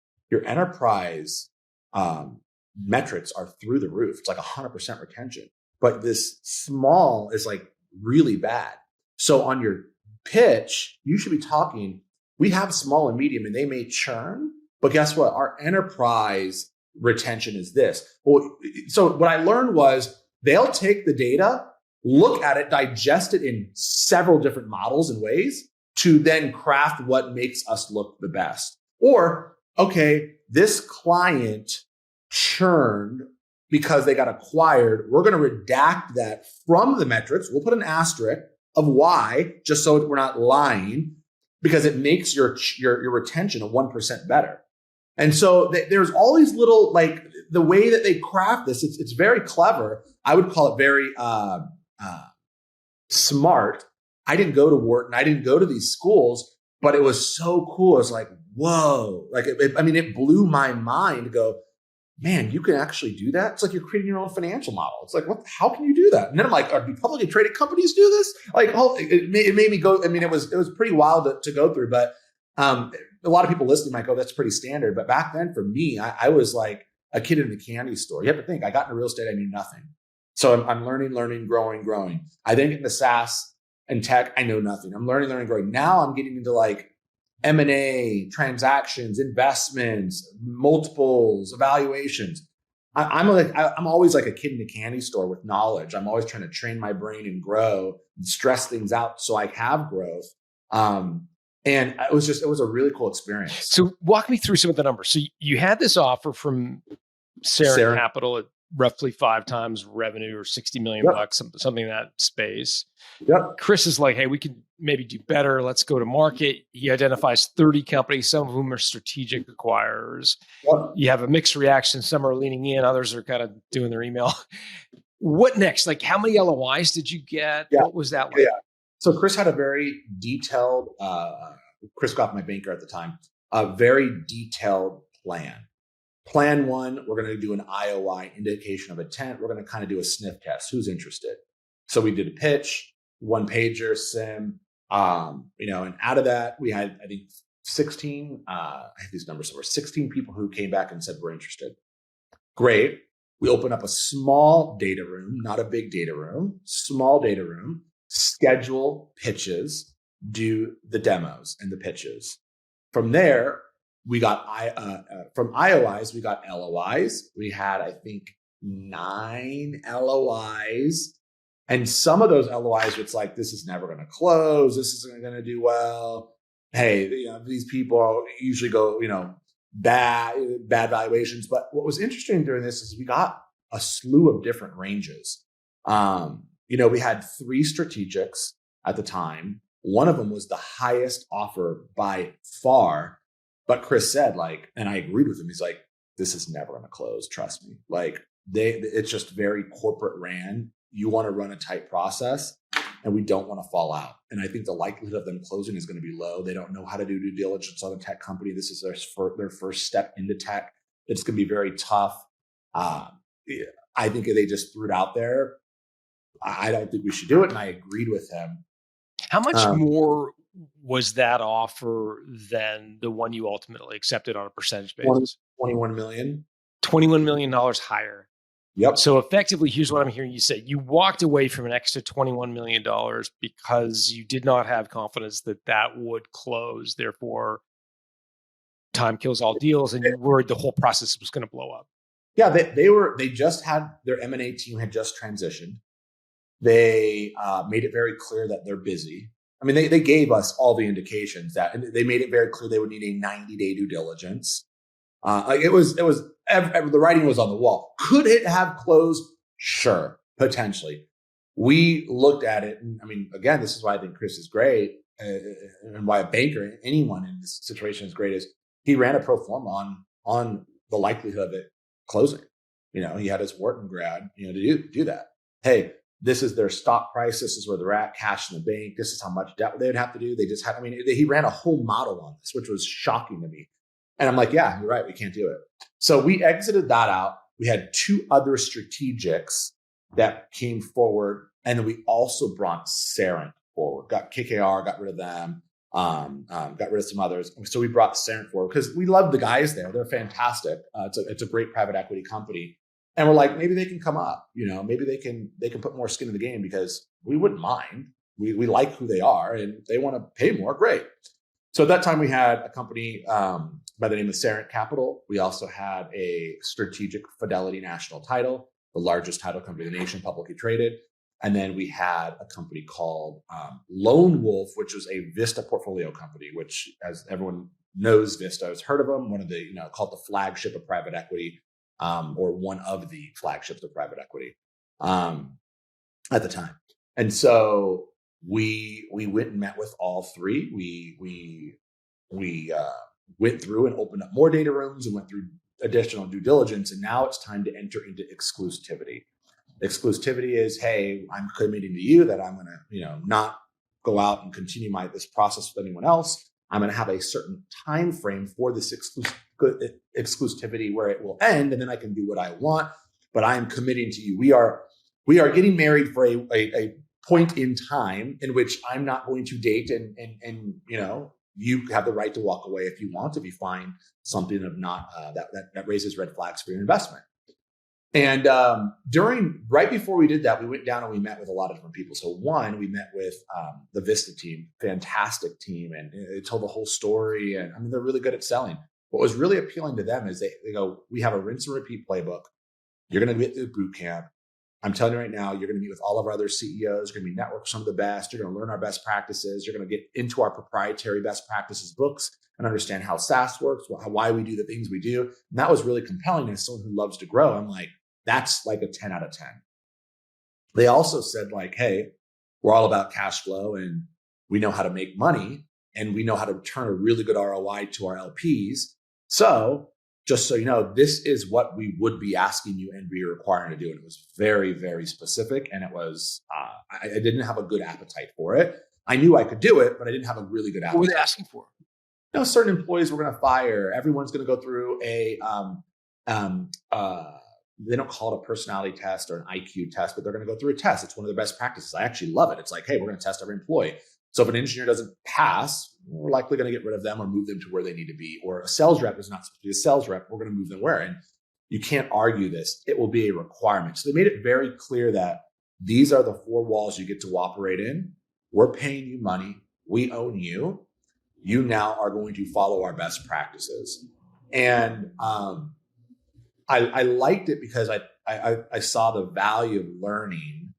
metrics are through the roof. It's like 100% retention. But this small is like really bad. So on your pitch, you should be talking, we have small and medium and they may churn. But guess what? Our enterprise retention is this. Well, so what I learned was they'll take the data, look at it, digest it in several different models and ways to then craft what makes us look the best. Or, okay, this client churned because they got acquired. We're going to redact that from the metrics. We'll put an asterisk of why, just so we're not lying, because it makes your retention 1% better. And so there's all these little, like the way that they craft this, it's very clever. I would call it very smart. I didn't go to Wharton. I didn't go to these schools, but it was so cool. It's like, whoa, like, it blew my mind to go, man, you can actually do that. It's like you're creating your own financial model. It's like, how can you do that? And then I'm like, do publicly traded companies do this? Like, it made me go, it was pretty wild to go through, but a lot of people listening might go, that's pretty standard. But back then for me, I was like a kid in the candy store. You have to think, I got into real estate, I knew nothing. So I'm learning, growing. I then get into SaaS and tech, I know nothing. I'm learning, growing. Now I'm getting into like M&A, transactions, investments, multiples, evaluations. I'm always like a kid in a candy store with knowledge. I'm always trying to train my brain and grow and stress things out so I have growth. And it was a really cool experience. So walk me through some of the numbers. So you had this offer from Sarah Capital at roughly 5 times revenue or $60 million bucks, something in that space. Yep. Chris is like, hey, we could maybe do better. Let's go to market. He identifies 30 companies, some of whom are strategic acquirers. Yep. You have a mixed reaction. Some are leaning in, others are kind of doing their email. What next? Like, how many LOIs did you get? Yeah. What was that like? Yeah. So Chris had a very detailed, Chris Goff, my banker at the time, a very detailed plan. Plan 1, we're going to do an IOI, indication of intent. We're going to kind of do a sniff test. Who's interested? So we did a pitch, 1-pager, SIM. And out of that, we had, I think, 16, I have these numbers somewhere, 16 people who came back and said, we're interested. Great. We open up a small data room, not a big data room, small data room, schedule pitches, do the demos and the pitches. From there, we got from IOIs, we got LOIs. We had, I think, 9 LOIs. And some of those LOIs, it's like, this is never going to close. This isn't going to do well. Hey, these people usually go, bad valuations. But what was interesting during this is we got a slew of different ranges. We had 3 strategics at the time. One of them was the highest offer by far. But Chris said, and I agreed with him. He's like, this is never going to close. Trust me. It's just very corporate ran. You want to run a tight process, and we don't want to fall out. And I think the likelihood of them closing is going to be low. They don't know how to do due diligence on a tech company. This is their first step into tech. It's going to be very tough. I think they just threw it out there. I don't think we should do it. And I agreed with him. How much more was that offer than the one you ultimately accepted on a percentage basis? $21 million. $21 million higher. Yep. So effectively, here's what I'm hearing you say. You walked away from an extra $21 million because you did not have confidence that that would close. Therefore, time kills all deals, and you worried the whole process was going to blow up. Yeah, they just had their M&A team had just transitioned. They made it very clear that they're busy. I mean, they gave us all the indications that, and they made it very clear they would need a 90-day due diligence. The writing was on the wall. Could it have closed? Sure, potentially. We looked at it, and I mean, again, this is why I think Chris is great, and why a banker, anyone in this situation is great, is he ran a pro forma on the likelihood of it closing. He had his Wharton grad, to do that. Hey, this is their stock price. This is where they're at, cash in the bank. This is how much debt they would have to do. They just had, he ran a whole model on this, which was shocking to me. And I'm like, yeah, you're right. We can't do it. So we exited that out. We had 2 other strategics that came forward. And then we also brought Cerent forward, got KKR, got rid of them, got rid of some others. So we brought Cerent forward because we love the guys there. They're fantastic. It's a great private equity company. And we're like, maybe they can come up, maybe they can put more skin in the game because we wouldn't mind. We like who they are, and if they want to pay more, great. So at that time we had a company by the name of Cerent Capital. We also had a strategic Fidelity National Title, the largest title company in the nation, publicly traded. And then we had a company called Lone Wolf, which was a Vista portfolio company, which, as everyone knows, Vista has heard of them, one of the, called the flagship of private equity. Or one of the flagships of private equity at the time. And so we went and met with all 3. We went through and opened up more data rooms and went through additional due diligence. And now it's time to enter into exclusivity. Exclusivity is, hey, I'm committing to you that I'm going to, not go out and continue this process with anyone else. I'm going to have a certain time frame for this exclusivity where it will end, and then I can do what I want. But I am committing to you. We are getting married for a point in time in which I'm not going to date, and you have the right to walk away if you want, if you find something of not that raises red flags for your investment. And right before we did that, we went down and we met with a lot of different people. So one, we met with the Vista team, fantastic team, and they told the whole story. And they're really good at selling. What was really appealing to them is they go, we have a rinse and repeat playbook. You're going to get through boot camp. I'm telling you right now, you're going to meet with all of our other CEOs. You're going to be network with some of the best. You're going to learn our best practices. You're going to get into our proprietary best practices books and understand how SaaS works, why we do the things we do. And that was really compelling as someone who loves to grow. I'm like, that's like a 10 out of 10. They also said, hey, we're all about cash flow, and we know how to make money, and we know how to return a really good ROI to our LPs. So just so you know, this is what we would be asking you and be requiring to do. And it was very, very specific. And it was, I didn't have a good appetite for it. I knew I could do it, but I didn't have a really good appetite. What were they asking for? Certain employees were going to fire. Everyone's going to go through they don't call it a personality test or an IQ test, but they're going to go through a test. It's one of the best practices. I actually love it. It's like, hey, we're going to test every employee. So if an engineer doesn't pass, we're likely going to get rid of them or move them to where they need to be. Or a sales rep is not supposed to be a sales rep. We're going to move them where? And you can't argue this. It will be a requirement. So they made it very clear that these are the four walls you get to operate in. We're paying you money. We own you. You now are going to follow our best practices. And I liked it because I saw the value of learning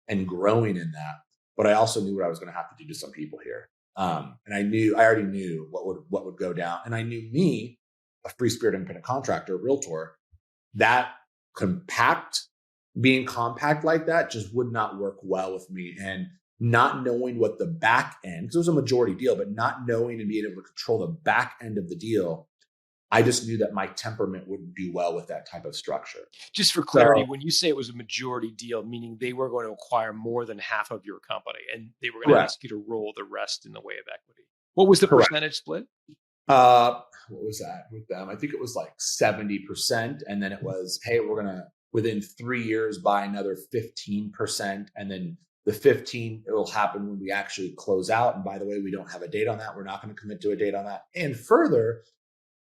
and growing in that. But I also knew what I was going to have to do to some people here. And I already knew what would go down. And I knew me, a free spirit independent contractor, realtor, that being compact like that just would not work well with me. And not knowing what the back end, because it was a majority deal, but not knowing and being able to control the back end of the deal, I just knew that my temperament wouldn't do well with that type of structure. Just for clarity, when you say it was a majority deal, meaning they were going to acquire more than half of your company and they were going to ask you to roll the rest in the way of equity. What was the percentage split? What was that with them? I think it was like 70%. And then it was, hey, we're going to, within 3 years, buy another 15%. And then the 15, it will happen when we actually close out. And by the way, we don't have a date on that. We're not going to commit to a date on that. And further,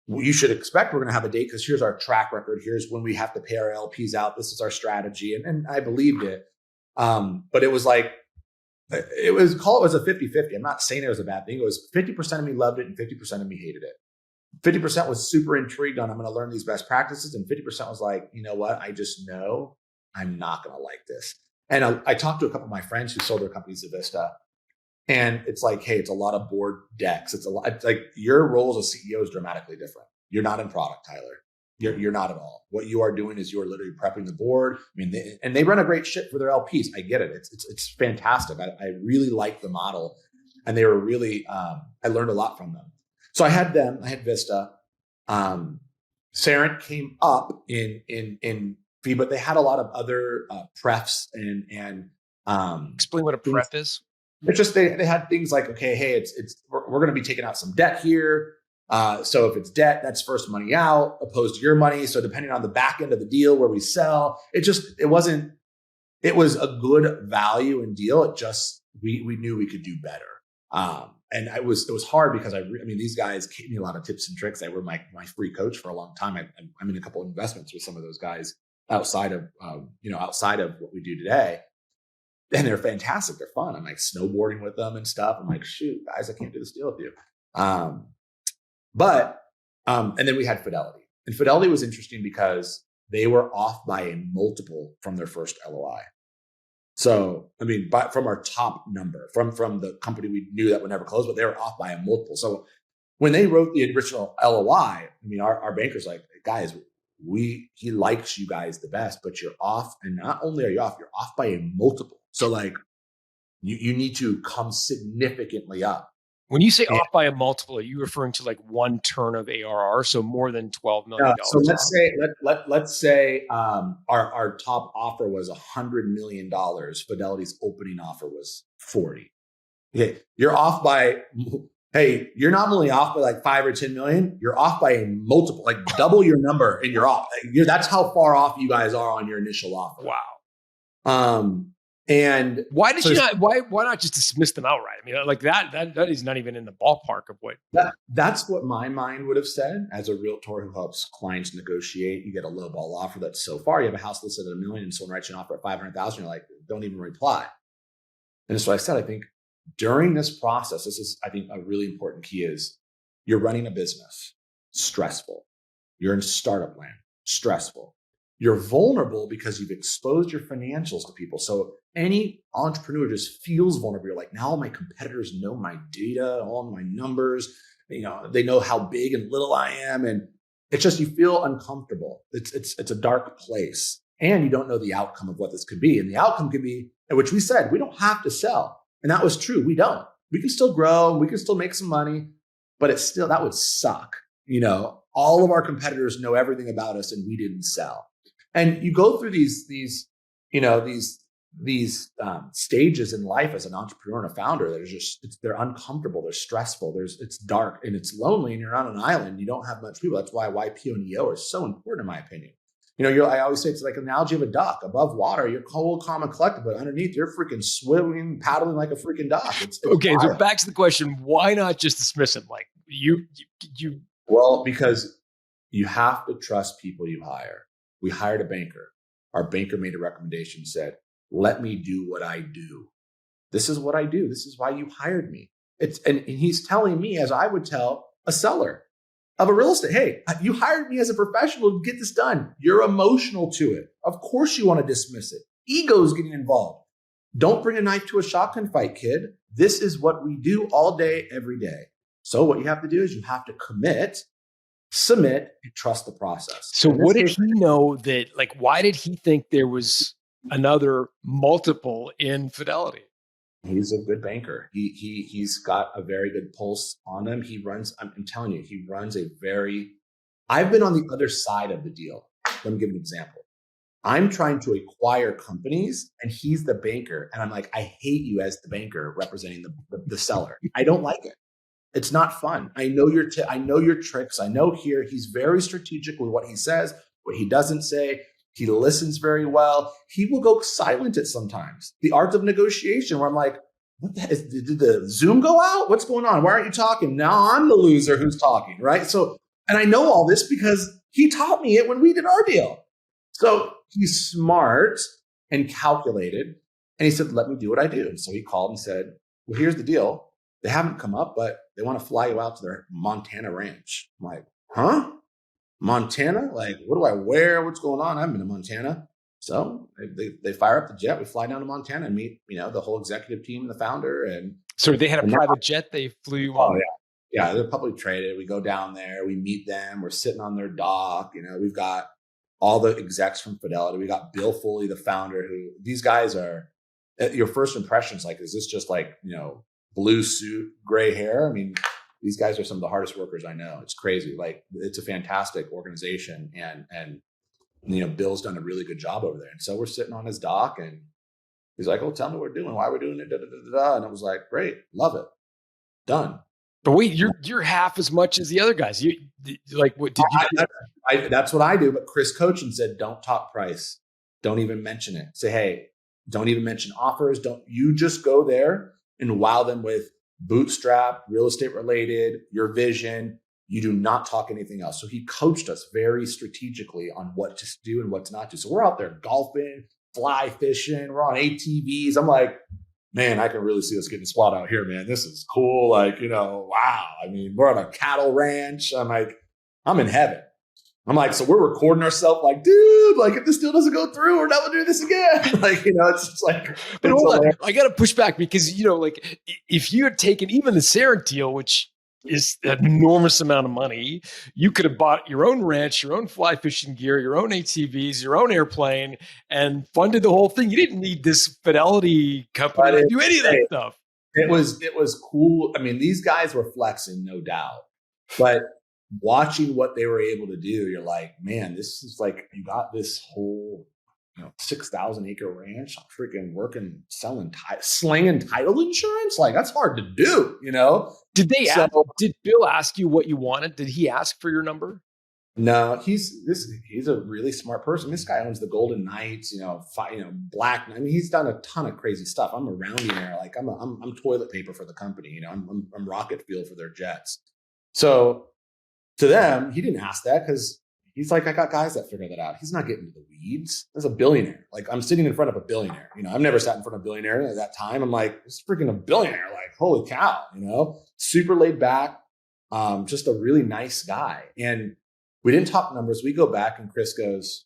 you should expect we're going to have a date because here's our track record. Here's when we have to pay our LPs out. This is our strategy. And I believed it. But it was like, it was a 50-50. I'm not saying it was a bad thing. It was 50% of me loved it and 50% of me hated it. 50% was super intrigued on, I'm going to learn these best practices. And 50% was like, you know what? I just know I'm not going to like this. And I talked to a couple of my friends who sold their companies to Vista. And it's like, hey, it's a lot of board decks. It's like your role as a CEO is dramatically different. You're not in product, Tyler. You're not at all. What you are doing is you're literally prepping the board. I mean, they run a great shit for their LPs. I get it. It's fantastic. I really like the model, and they were really. I learned a lot from them. So I had them. I had Vista. Sarent came up in fee, but they had a lot of other prefs and. Explain what a pref is. It's just they had things like, okay, hey, we're going to be taking out some debt here. So if it's debt, that's first money out opposed to your money. So depending on the back end of the deal where we sell, it was a good value and deal. It just, we knew we could do better. And it was hard because I mean, these guys gave me a lot of tips and tricks. They were my free coach for a long time. I'm in a couple of investments with some of those guys outside of what we do today. And they're fantastic. They're fun. I'm like snowboarding with them and stuff. I'm like, shoot, guys, I can't do this deal with you. And then we had Fidelity. And Fidelity was interesting because they were off by a multiple from their first LOI. So, I mean, from our top number, from the company we knew that would never close, but they were off by a multiple. So when they wrote the original LOI, I mean, our banker's like, guys, he likes you guys the best, but you're off. And not only are you off, you're off by a multiple. So like you need to come significantly up. When you say off by a multiple, are you referring to like one turn of ARR? So more than $12 million. So let's say our top offer was $100 million. Fidelity's opening offer was 40. Okay, you're off by. Hey, you're not only off by like 5 or 10 million, you're off by a multiple, like double your number, and you're off. That's how far off you guys are on your initial offer. Wow. And why did you not? Why not just dismiss them outright? I mean, like that is not even in the ballpark of what. That's what my mind would have said as a realtor who helps clients negotiate. You get a low ball offer that's so far. You have a house listed at $1 million, and someone writes you an offer at 500,000. You're like, don't even reply. And so I said, I think during this process, this is, I think, a really important key is you're running a business, stressful. You're in startup land, stressful. You're vulnerable because you've exposed your financials to people. So any entrepreneur just feels vulnerable. You're like, now all my competitors know my data, all my numbers. They know how big and little I am, and it's just you feel uncomfortable. It's a dark place, and you don't know the outcome of what this could be. And the outcome could be, which we said, we don't have to sell, and that was true. We don't. We can still grow. We can still make some money, but that would suck. All of our competitors know everything about us, and we didn't sell. And you go through these stages in life as an entrepreneur and a founder that are they're uncomfortable, they're stressful, it's dark and it's lonely, and you're on an island. You don't have much people. That's why YPO and EO are so important, in my opinion. I always say it's like an analogy of a duck. Above water, you're cool, calm, and collected, but underneath, you're freaking swimming, paddling like a freaking duck. It's okay. wild. So back to the question: why not just dismiss him? Like you. Well, because you have to trust people you hire. We hired a banker. Our banker made a recommendation, said, let me do what I do. This is what I do. This is why you hired me. And he's telling me, as I would tell a seller of a real estate, hey, you hired me as a professional to get this done. You're emotional to it. Of course you want to dismiss it. Ego's getting involved. Don't bring a knife to a shotgun fight, kid. This is what we do all day, every day. So what you have to do is you have to commit, submit, and trust the process. So what did he know that, like, why did he think there was another multiple in Fidelity? He's a good banker. He's got a very good pulse on him. He runs, I'm telling you, he runs I've been on the other side of the deal. Let me give an example. I'm trying to acquire companies and he's the banker. And I'm like, I hate you as the banker representing the seller. I don't like it. It's not fun. I know your tricks. I know here he's very strategic with what he says, what he doesn't say. He listens very well. He will go silent at sometimes. The art of negotiation where I'm like, what the heck? Did the Zoom go out? What's going on? Why aren't you talking? Now I'm the loser who's talking, right? So, and I know all this because he taught me it when we did our deal. So he's smart and calculated. And he said, let me do what I do. And so he called and said, well, here's the deal. They haven't come up, but they want to fly you out to their Montana ranch. I'm like, huh? Montana? Like, what do I wear? What's going on? I've been to Montana. So they fire up the jet. We fly down to Montana and meet, the whole executive team and the founder. And so they had a private jet they flew you on? Oh, yeah. Yeah, they're publicly traded. We go down there. We meet them. We're sitting on their dock. We've got all the execs from Fidelity. We got Bill Foley, the founder, who these guys are, your first impressions, like, is this just like, blue suit, gray hair? I mean, these guys are some of the hardest workers I know. It's crazy. Like, it's a fantastic organization. And Bill's done a really good job over there. And so we're sitting on his dock and he's like, oh, tell me what we're doing. Why we're doing it. Da, da, da, da, da. And I was like, great. Love it. Done. But wait, you're half as much as the other guys. You like, what did you? That's what I do. But Chris Coachin said, don't talk price. Don't even mention it. Say, hey, don't even mention offers. You just go there and wow them with bootstrap, real estate related, your vision. You do not talk anything else. So he coached us very strategically on what to do and what to not do. So we're out there golfing, fly fishing. We're on ATVs. I'm like, man, I can really see us getting squat out here, man. This is cool. Like, wow. I mean, we're on a cattle ranch. I'm like, I'm in heaven. I'm like, so we're recording ourselves like, dude, like if this deal doesn't go through, we're never doing this again. Like, it's just like. But hold on, I got to push back because, like if you had taken even the Sarah deal, which is an enormous amount of money, you could have bought your own ranch, your own fly fishing gear, your own ATVs, your own airplane, and funded the whole thing. You didn't need this Fidelity company to do any of that stuff. It was cool. I mean, these guys were flexing, no doubt. But watching what they were able to do, you're like, man, this is like, you got this whole 6,000 acre ranch, freaking working, slinging title insurance. Like, that's hard to do, Did did Bill ask you what you wanted? Did he ask for your number? No, he's a really smart person. This guy owns the Golden Knights, Black. I mean, he's done a ton of crazy stuff. I'm a rounding error. Like I'm toilet paper for the company. I'm rocket fuel for their jets. So to them, he didn't ask that because he's like, I got guys that figure that out. He's not getting into the weeds. There's a billionaire. Like, I'm sitting in front of a billionaire. I've never sat in front of a billionaire at that time. I'm like, this is freaking a billionaire. Like, holy cow, super laid back, just a really nice guy. And we didn't talk numbers. We go back and Chris goes,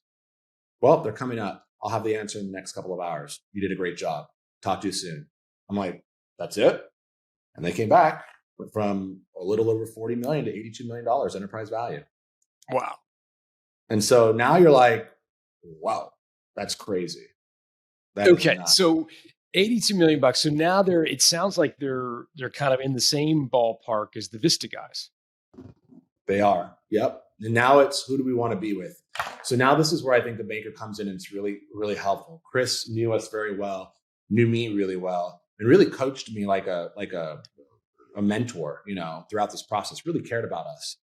well, they're coming up. I'll have the answer in the next couple of hours. You did a great job. Talk to you soon. I'm like, that's it? And they came back, went from a little over $40 million to $82 million enterprise value. Wow. And so now you're like, wow, that's crazy. Okay. So $82 million. So now it sounds like they're kind of in the same ballpark as the Vista guys. They are. Yep. And now it's, who do we want to be with? So now this is where I think the banker comes in and it's really, really helpful. Chris knew us very well, knew me really well, and really coached me like a mentor, throughout this process, really cared about us.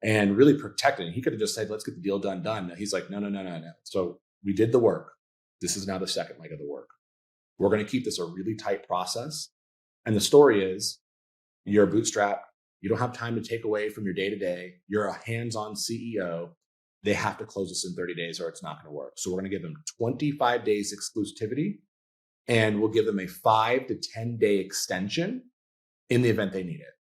and really protect it. He could have just said, let's get the deal done. He's like, no. So we did the work. This is now the second leg of the work. We're going to keep this a really tight process. And the story is, you're bootstrapped. You don't have time to take away from your day-to-day. You're a hands-on CEO. They have to close this in 30 days or it's not going to work. So we're going to give them 25 days exclusivity, and we'll give them a 5 to 10 day extension in the event they need it.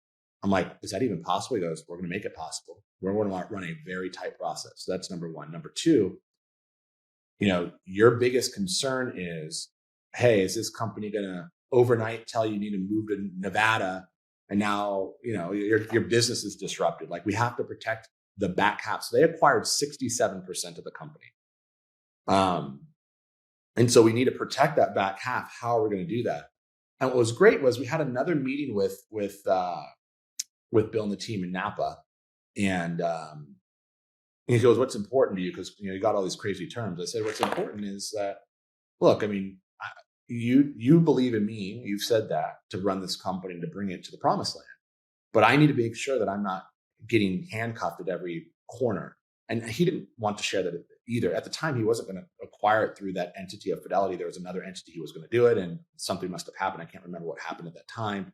I'm like, is that even possible? He goes, we're going to make it possible. We're going to run a very tight process. So that's number one. Number two, your biggest concern is, hey, is this company going to overnight tell you need to move to Nevada? And now, your business is disrupted. Like, we have to protect the back half. So they acquired 67% of the company. And so we need to protect that back half. How are we going to do that? And what was great was we had another meeting with Bill and the team in Napa. And he goes, what's important to you? Because, you got all these crazy terms. I said, what's important is that, look, I mean, you believe in me. You've said that to run this company and to bring it to the promised land. But I need to make sure that I'm not getting handcuffed at every corner. And he didn't want to share that either. At the time, he wasn't going to acquire it through that entity of Fidelity. There was another entity he was going to do it, and something must have happened. I can't remember what happened at that time.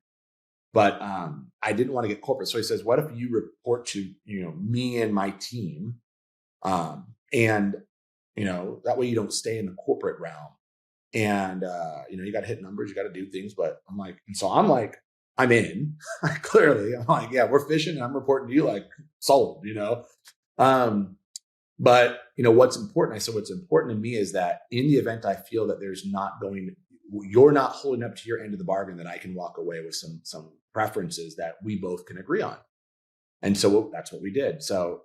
But I didn't want to get corporate. So he says, what if you report to, me and my team? And that way you don't stay in the corporate realm. And, you got to hit numbers, you got to do things. But I'm like, I'm in. Clearly, I'm like, yeah, we're fishing and I'm reporting to you, like, sold, But, what's important, I said, what's important to me is that in the event I feel that you're not holding up to your end of the bargain, that I can walk away with some preferences that we both can agree on. And so that's what we did. So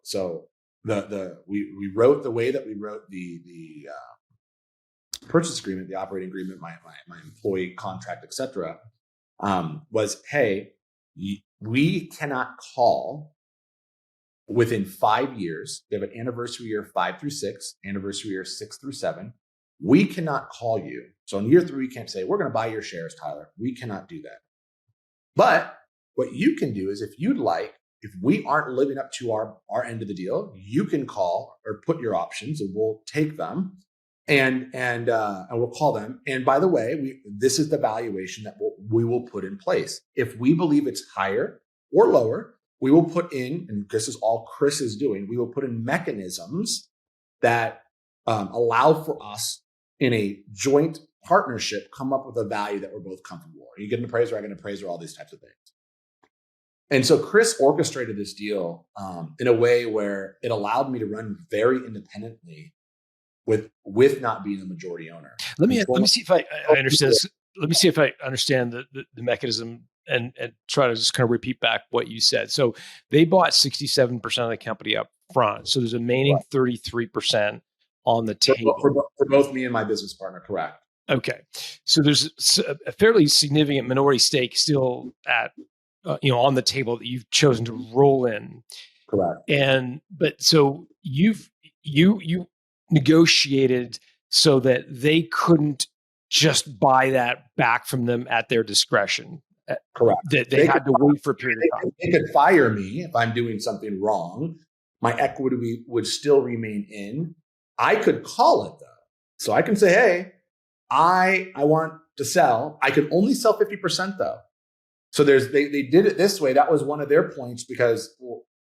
we wrote the way that we wrote the purchase agreement, the operating agreement, my employee contract, et cetera, was, hey, we cannot call within 5 years. They have an anniversary year 5 through 6, anniversary year 6 through 7. We cannot call you. So in year 3, we can't say, we're going to buy your shares, Tyler. We cannot do that. But what you can do is, if you'd like, if we aren't living up to our end of the deal, you can call or put your options, and we'll take them and we'll call them. And by the way, this is the valuation that we will put in place. If we believe it's higher or lower, we will put in, and this is all Chris is doing, we will put in mechanisms that allow for us in a joint partnership come up with a value that we're both comfortable with. Are you getting an appraiser? I get an appraiser, all these types of things. And so Chris orchestrated this deal in a way where it allowed me to run very independently with not being the majority owner. Let me see if I understand this. Let me see if I understand the mechanism and try to just kind of repeat back what you said. So they bought 67% of the company up front. So there's a remaining 33% on the table. For both me and my business partner, correct. Okay. So there's a fairly significant minority stake still at, on the table that you've chosen to roll in. Correct. But so you negotiated so that they couldn't just buy that back from them at their discretion. Correct. That they had to wait for a period of time. They could fire me if I'm doing something wrong. My equity would still remain in. I could call it though. So I can say, hey, I want to sell. I can only sell 50% though. So they did it this way. That was one of their points, because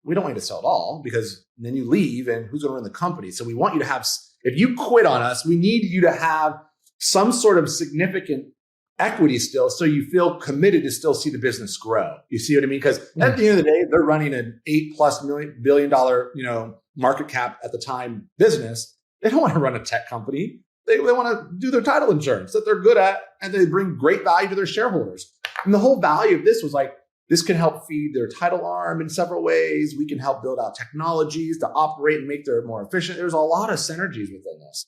we don't want you to sell it all, because then you leave and who's going to run the company? So we want you to have, if you quit on us, we need you to have some sort of significant equity still, so you feel committed to still see the business grow. You see what I mean? Because at the end of the day, they're running an $8+ billion market cap at the time business. They don't want to run a tech company. They want to do their title insurance that they're good at, and they bring great value to their shareholders. And the whole value of this was like, this can help feed their title arm in several ways. We can help build out technologies to operate and make them more efficient. There's a lot of synergies within this.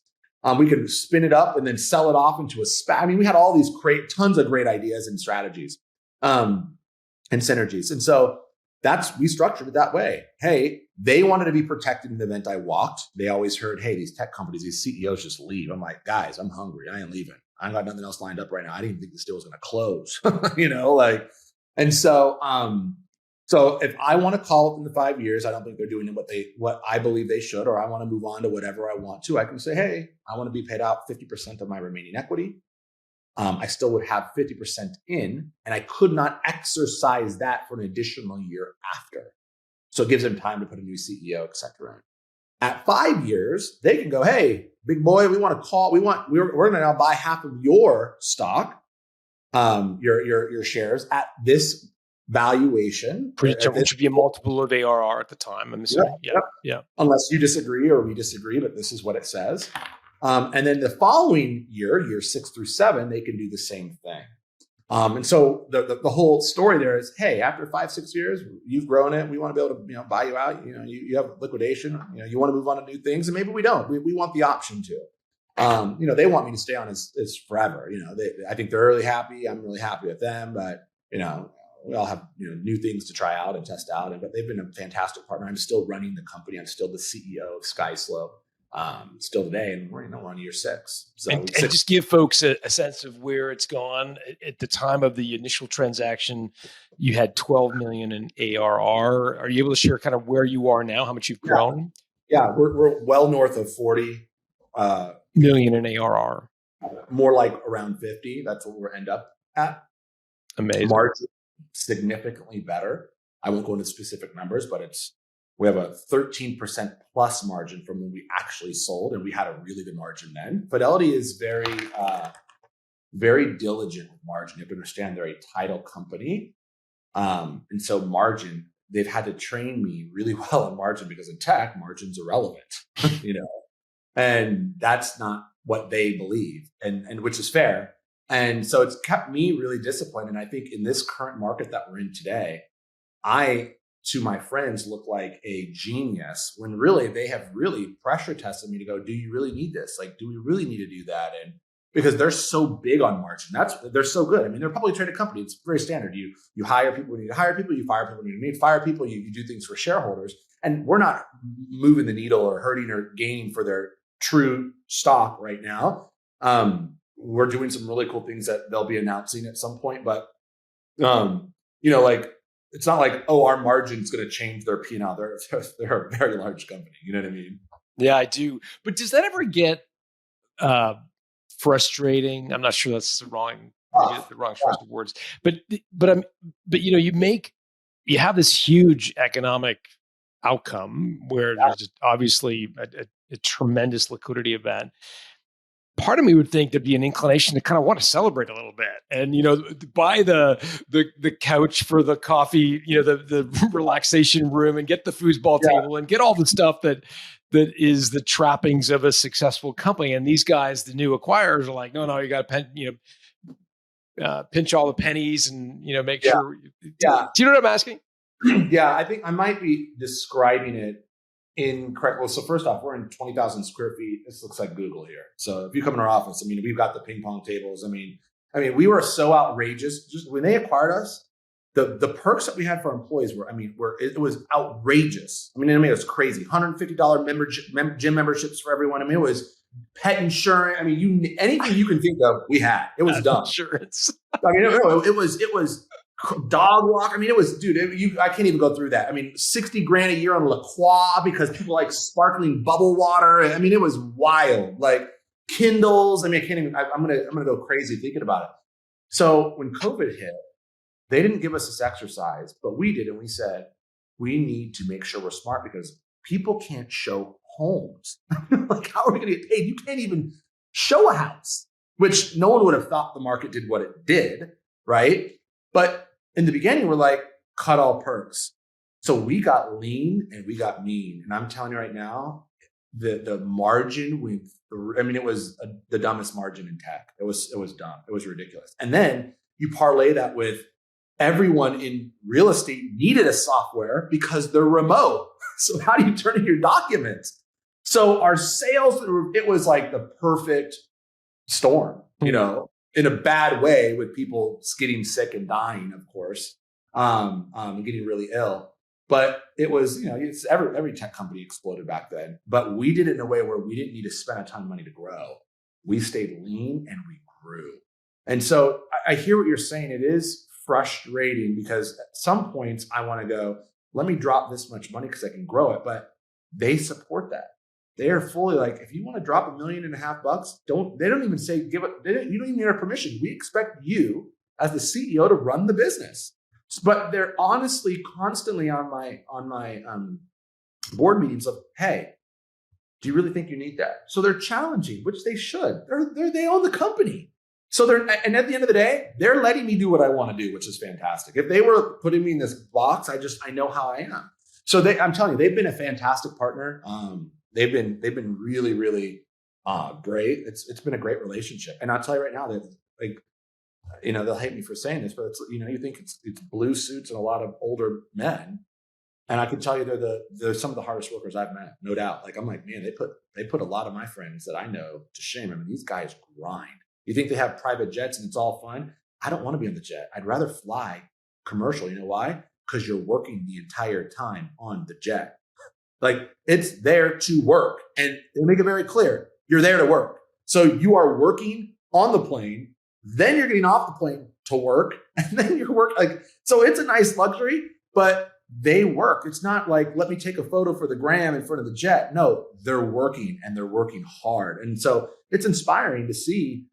We could spin it up and then sell it off into a SPAC. I mean, we had all these tons of great ideas and strategies and synergies. And so we structured it that way. Hey, they wanted to be protected in the event I walked. They always heard, hey, these tech companies, these CEOs just leave. I'm like, guys, I'm hungry. I ain't leaving. I ain't got nothing else lined up right now. I didn't even think this deal was going to close, And so So if I want to call it in the 5 years, I don't think they're doing what I believe they should, or I want to move on to whatever I want to, I can say, hey, I want to be paid out 50% of my remaining equity. I still would have 50% in, and I could not exercise that for an additional year after. So it gives them time to put a new CEO, et cetera. At 5 years, they can go, hey, big boy, we're going to now buy half of your stock, your shares at this valuation. Which should be a multiple of ARR at the time. I'm assuming. Yeah. Unless you disagree or we disagree, but this is what it says. And then the following year 6 through 7, they can do the same thing. And so the whole story there is, hey, after 5-6 years, you've grown it. We want to be able to buy you out. You have liquidation. You want to move on to new things, and maybe we don't. We want the option to. They want me to stay on as forever. I think they're really happy. I'm really happy with them, but we all have new things to try out and test out. But they've been a fantastic partner. I'm still running the company. I'm still the CEO of SkySlope. Still today, and we're on year 6. So and just give folks a sense of where it's gone. At the time of the initial transaction, you had 12 million in ARR. Are you able to share kind of where you are now, how much you've grown? Yeah, we're well north of 40 million in ARR. More like around 50. That's what we'll end up at. Amazing. Margin significantly better. I won't go into specific numbers, but we have a 13% plus margin from when we actually sold, and we had a really good margin then. Fidelity is very, very diligent with margin. You have to understand they're a title company. And so margin, they've had to train me really well on margin, because in tech, margin's irrelevant, and that's not what they believe, and which is fair. And so it's kept me really disciplined. And I think in this current market that we're in today, to my friends, look like a genius, when really they have really pressure tested me to go, do you really need this? Like, do we really need to do that? And because they're so big on margin, they're so good. I mean, they're a publicly traded company. It's very standard. You hire people when you need to hire people, you fire people when you need to fire people, you do things for shareholders. And we're not moving the needle or hurting or gaining for their true stock right now. We're doing some really cool things that they'll be announcing at some point, but it's not like, our margin's going to change their P&L. They're a very large company. You know what I mean? Yeah, I do. But does that ever get frustrating? I'm not sure that's the wrong choice of words. But you have this huge economic outcome where there's obviously a tremendous liquidity event. Part of me would think there'd be an inclination to kind of want to celebrate a little bit, and buy the couch for the coffee, the relaxation room, and get the foosball table, and get all the stuff that is the trappings of a successful company. And these guys, the new acquirers, are like, no, you got to pinch all the pennies and make sure. Yeah. Do you know what I'm asking? Yeah, I think I might be describing it incorrect. Well, so first off, we're in 20,000 square feet. This looks like Google here. So if you come in our office, we've got the ping pong tables. We were so outrageous. Just when they acquired us, the perks that we had for our employees it was outrageous. It was crazy. $150 gym memberships for everyone. It was pet insurance. Anything you can think of, we had. It was dumb. Insurance. It was dog walk. It was, dude, I can't even go through that. $60,000 a year on La Croix because people like sparkling bubble water. It was wild. Like Kindles. I can't even, I'm going to go crazy thinking about it. So when COVID hit, they didn't give us this exercise, but we did. And we said, we need to make sure we're smart, because people can't show homes. Like, how are we going to get paid? You can't even show a house, which no one would have thought the market did what it did. Right. But in the beginning, we're like, cut all perks. So we got lean and we got mean. And I'm telling you right now, the margin went through. It was the dumbest margin in tech. It was dumb. It was ridiculous. And then you parlay that with everyone in real estate needed a software because they're remote. So how do you turn in your documents? So our sales, it was like the perfect storm, in a bad way, with people getting sick and dying, of course, and getting really ill. But it was, it's every tech company exploded back then. But we did it in a way where we didn't need to spend a ton of money to grow. We stayed lean and we grew. And so I hear what you're saying. It is frustrating because at some points I want to go, let me drop this much money because I can grow it. But they support that. They are fully like, if you want to drop $1.5 million, they don't even say, you don't even need our permission. We expect you as the CEO to run the business. But they're honestly constantly on my board meetings of, hey, do you really think you need that? So they're challenging, which they should. They own the company. So and at the end of the day, they're letting me do what I want to do, which is fantastic. If they were putting me in this box, I know how I am. So I'm telling you, they've been a fantastic partner. They've been really, really great. It's been a great relationship. And I'll tell you right now that they'll hate me for saying this, but it's, you think it's blue suits and a lot of older men. And I can tell you they're some of the hardest workers I've met, no doubt. Like, I'm like, man, they put a lot of my friends that I know to shame. I mean, these guys grind. You think they have private jets and it's all fun? I don't want to be on the jet. I'd rather fly commercial. You know why? Because you're working the entire time on the jet. Like, it's there to work. And they make it very clear, you're there to work. So you are working on the plane, then you're getting off the plane to work, and then you're working. So it's a nice luxury, but they work. It's not like, let me take a photo for the gram in front of the jet. No, they're working, and they're working hard. And so it's inspiring to see.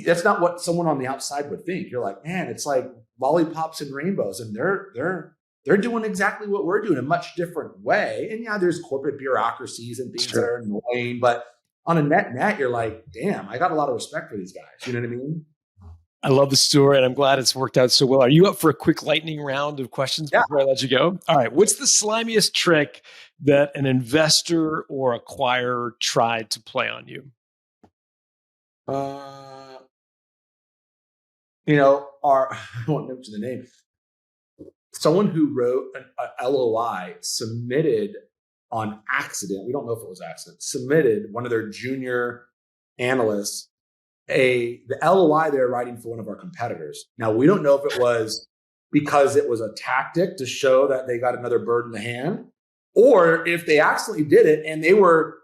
That's not what someone on the outside would think. You're like, man, it's like lollipops and rainbows, and they're doing exactly what we're doing in a much different way. And yeah, there's corporate bureaucracies and things that are annoying, but on a net, you're like, damn, I got a lot of respect for these guys. You know what I mean? I love the story, and I'm glad it's worked out so well. Are you up for a quick lightning round of questions before I let you go? All right. What's the slimiest trick that an investor or acquirer tried to play on you? I won't mention the name. Someone who wrote a LOI submitted on accident. We don't know if it was accident. Submitted one of their junior analysts the LOI they're writing for one of our competitors. Now, we don't know if it was because it was a tactic to show that they got another bird in the hand, or if they accidentally did it and they were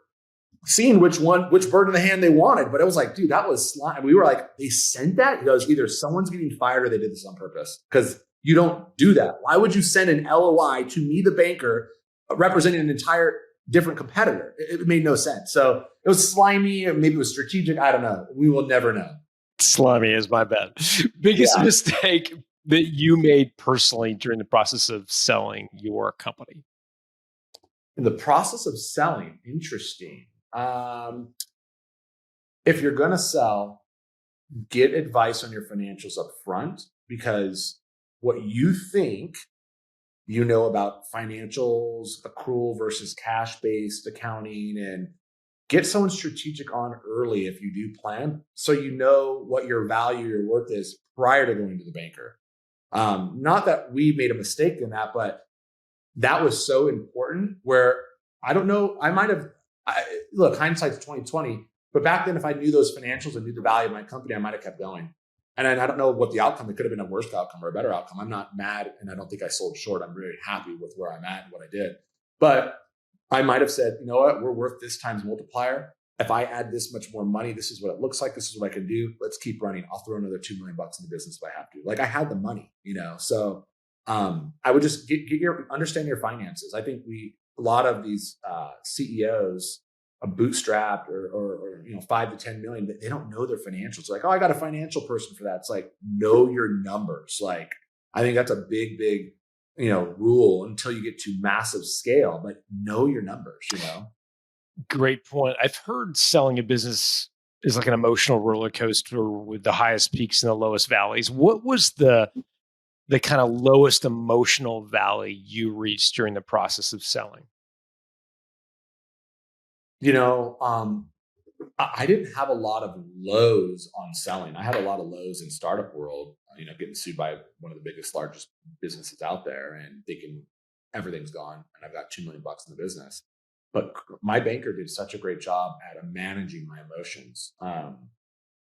seeing which bird in the hand they wanted. But it was like, dude, that was slime. We were like, they sent that? He goes, either someone's getting fired or they did this on purpose, because you don't do that. Why would you send an LOI to me, the banker, representing an entire different competitor? It made no sense. So it was slimy, or maybe it was strategic. I don't know. We will never know. Slimy is my bet. Biggest mistake that you made personally during the process of selling your company? In the process of selling, interesting. If you're going to sell, get advice on your financials up front, because what you think about financials, accrual versus cash-based accounting, and get someone strategic on early if you do plan, so you know what your value, your worth is prior to going to the banker. Not that we made a mistake in that, but that was so important, where I don't know, look, hindsight's 2020, but back then, if I knew those financials and knew the value of my company, I might have kept going. And I don't know what the outcome, it could have been a worse outcome or a better outcome. I'm not mad, and I don't think I sold short. I'm very happy with where I'm at and what I did. But I might have said, you know what, we're worth this times multiplier. If I add this much more money, this is what it looks like. This is what I can do. Let's keep running. I'll throw another $2 million in the business if I have to. Like, I had the money, So I would just understand your finances. I think a lot of these CEOs, a bootstrapped or 5 to 10 million, they don't know their financials. Like, oh, I got a financial person for that. It's like, know your numbers. Like, I think that's a big rule until you get to massive scale, but know your numbers. Great point. I've heard selling a business is like an emotional roller coaster with the highest peaks and the lowest valleys. What was the kind of lowest emotional valley you reached during the process of selling? I didn't have a lot of lows on selling. I had a lot of lows in startup world, getting sued by one of the biggest, largest businesses out there and thinking everything's gone and I've got $2 million in the business. But my banker did such a great job at managing my emotions.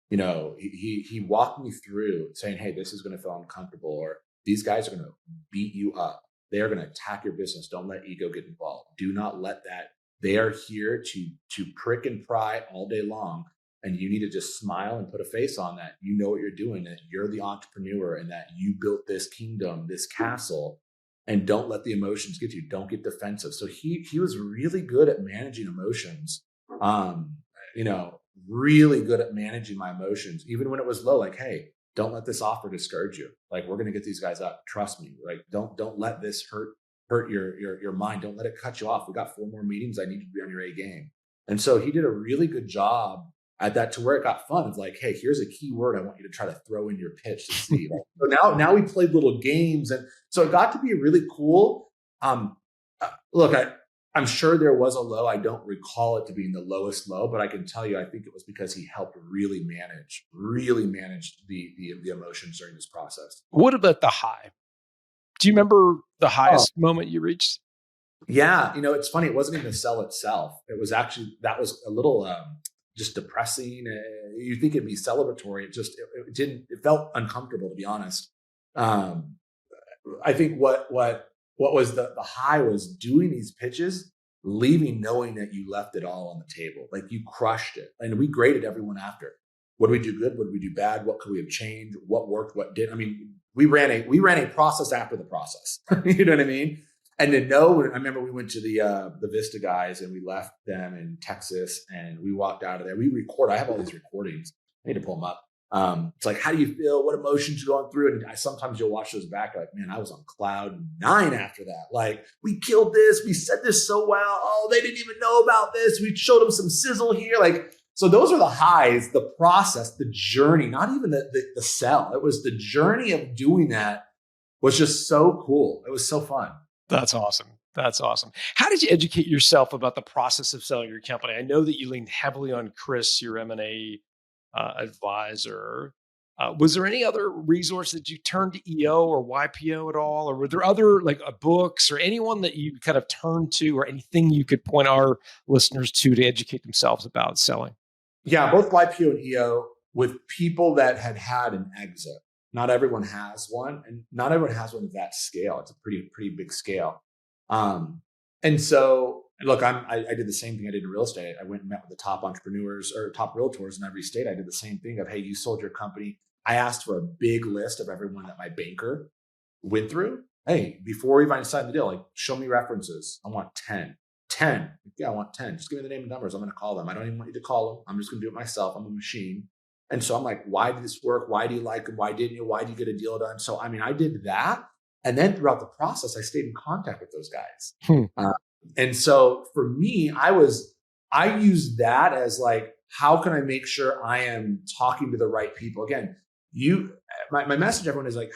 He walked me through saying, hey, this is going to feel uncomfortable, or these guys are going to beat you up. They are going to attack your business. Don't let ego get involved. Do not let that. They are here to prick and pry all day long. And you need to just smile and put a face on that. You know what you're doing, that you're the entrepreneur and that you built this kingdom, this castle, and don't let the emotions get to you. Don't get defensive. So he was really good at managing emotions. Really good at managing my emotions, even when it was low. Like, hey, don't let this offer discourage you. Like, we're going to get these guys up. Trust me. Like, don't let this hurt your mind. Don't let it cut you off. We got 4 more meetings. I need you to be on your A game. And so he did a really good job at that, to where it got fun. It's like, hey, here's a key word I want you to try to throw in your pitch to see. So now we played little games, and so it got to be really cool. Look, I'm sure there was a low. I don't recall it to being the lowest low, but I can tell you, I think it was because he helped really manage the emotions during this process. What about the high? Do you remember the highest moment you reached? Yeah. It's funny. It wasn't even the sell itself. It was actually, that was a little just depressing. You think it'd be celebratory. It felt uncomfortable, to be honest. I think what was the high was doing these pitches, leaving knowing that you left it all on the table. Like, you crushed it. And we graded everyone after. What did we do good? What did we do bad? What could we have changed? What worked? What didn't? I mean, we ran a process after the process. You know what I mean? And to know, I remember we went to the Vista guys and we left them in Texas and we walked out of there. I have all these recordings. I need to pull them up. It's like, how do you feel? What emotions are going through? And sometimes you'll watch those back, like, man, I was on cloud 9 after that. Like, we killed this. We said this so well. Oh, they didn't even know about this. We showed them some sizzle here. Like, so those are the highs, the process, the journey, not even the sell. It was the journey of doing that was just so cool. It was so fun. That's awesome. That's awesome. How did you educate yourself about the process of selling your company? I know that you leaned heavily on Chris, your M&A advisor. Was there any other resource that you turned to EO or YPO at all? Or were there other books or anyone that you kind of turned to, or anything you could point our listeners to educate themselves about selling? Yeah, both YPO and EO, with people that had an exit. Not everyone has one, and not everyone has one of that scale. It's a pretty big scale. And so, look, I did the same thing I did in real estate. I went and met with the top entrepreneurs or top realtors in every state. I did the same thing of, hey, you sold your company. I asked for a big list of everyone that my banker went through. Hey, before we even signed the deal, like, show me references. I want 10. 10. Yeah, I want 10. Just give me the name and numbers. I'm going to call them. I don't even want you to call them. I'm just going to do it myself. I'm a machine. And so I'm like, why did this work? Why do you like them? Why didn't you? Why did you get a deal done? So, I mean, I did that. And then throughout the process, I stayed in contact with those guys. And so for me, I used that as like, how can I make sure I am talking to the right people? Again, my message to everyone is like,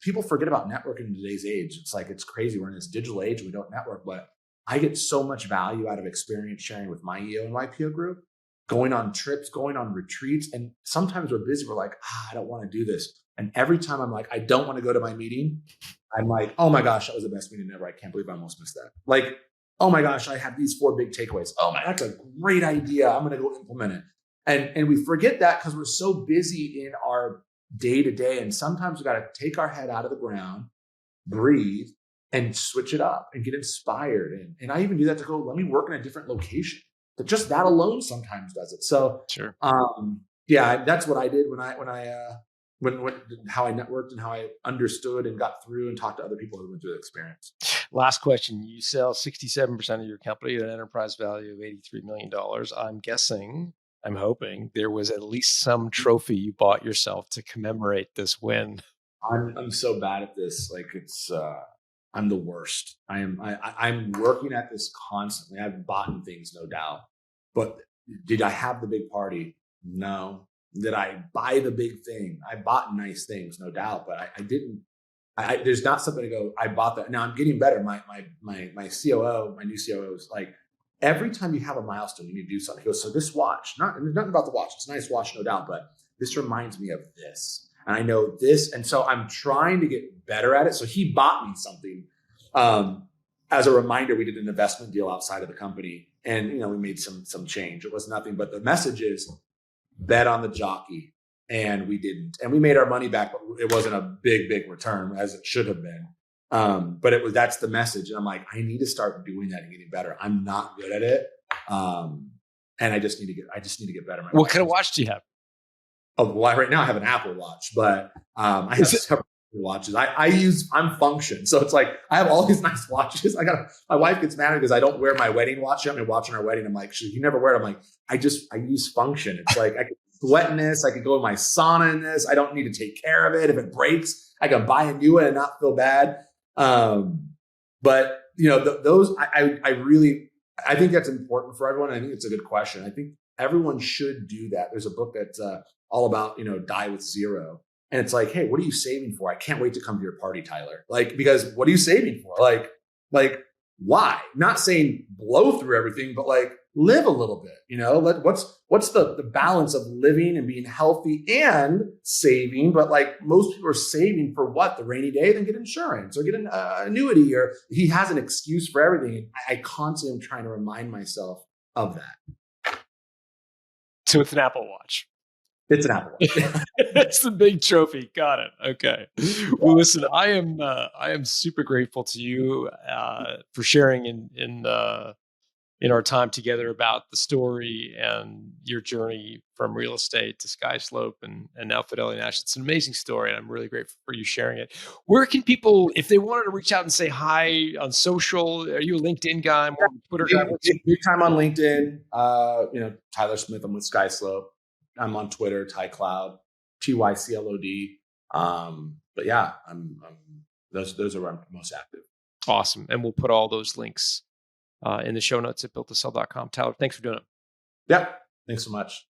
people forget about networking in today's age. It's like, it's crazy. We're in this digital age. We don't network, but I get so much value out of experience sharing with my EO and YPO group, going on trips, going on retreats. And sometimes we're busy. We're like, I don't want to do this. And every time I'm like, I don't want to go to my meeting, I'm like, oh my gosh, that was the best meeting ever. I can't believe I almost missed that. Like, oh my gosh, I have these 4 big takeaways. Oh my, that's a great idea. I'm going to go implement it. And we forget that because we're so busy in our day to day. And sometimes we got to take our head out of the ground, breathe, and switch it up and get inspired. And I even do that to go, let me work in a different location. But just that alone sometimes does it. So, sure. Yeah, that's what I did when how I networked and how I understood and got through and talked to other people who went through the experience. Last question. You sell 67% of your company at an enterprise value of $83 million. I'm hoping there was at least some trophy you bought yourself to commemorate this win. I'm so bad at this. Like, it's, I'm the worst. I'm working at this constantly. I've bought things, no doubt. But did I have the big party? No. Did I buy the big thing? I bought nice things, no doubt, but I didn't. There's not something to go, I bought that. Now I'm getting better. My COO, my new COO is like, every time you have a milestone, you need to do something. He goes, so this watch, there's nothing about the watch. It's a nice watch, no doubt, but this reminds me of this. And I know this. And so I'm trying to get better at it. So he bought me something. As a reminder, we did an investment deal outside of the company and, we made some change. It was nothing, but the message is bet on the jockey. And we didn't, and we made our money back, but it wasn't a big return as it should have been. But that's the message. And I'm like, I need to start doing that and getting better. I'm not good at it. and I just need to get better. What kind of watch do you have? Oh, well, right now I have an Apple Watch, but I have several watches. I'm Function, so it's like I have all these nice watches. My wife gets mad because I don't wear my wedding watch. She got me watching our wedding. I'm like, you never wear it. I'm like, I use Function. It's like I can sweat in this. I can go in my sauna in this. I don't need to take care of it. If it breaks, I can buy a new one and not feel bad. But those I think that's important for everyone. I think it's a good question. I think everyone should do that. There's a book that's all about, die with zero. And it's like, hey, what are you saving for? I can't wait to come to your party, Tyler. Like, because what are you saving for? Like why? Not saying blow through everything, but like live a little bit, what's the balance of living and being healthy and saving? But like most people are saving for what? The rainy day, then get insurance or get an annuity, or he has an excuse for everything. I constantly am trying to remind myself of that. So it's an Apple Watch. It's an Apple Watch. It's the big trophy. Got it. Okay. Well, listen, I am super grateful to you for sharing in our time together about the story and your journey from real estate to SkySlope and now Fidelity National. It's an amazing story, and I'm really grateful for you sharing it. Where can people, if they wanted to reach out and say hi on social, are you a LinkedIn guy, more Twitter guy? Big time on LinkedIn. Tyler Smith. I'm with SkySlope. I'm on Twitter, 𝙁𝙊𝙐𝙇𝙊𝙀, 𝙁𝙊𝙐𝙍. But yeah, those are where I'm most active. Awesome. And we'll put all those links in the show notes at builttosell.com. Tyler, thanks for doing it. Yeah. Thanks so much.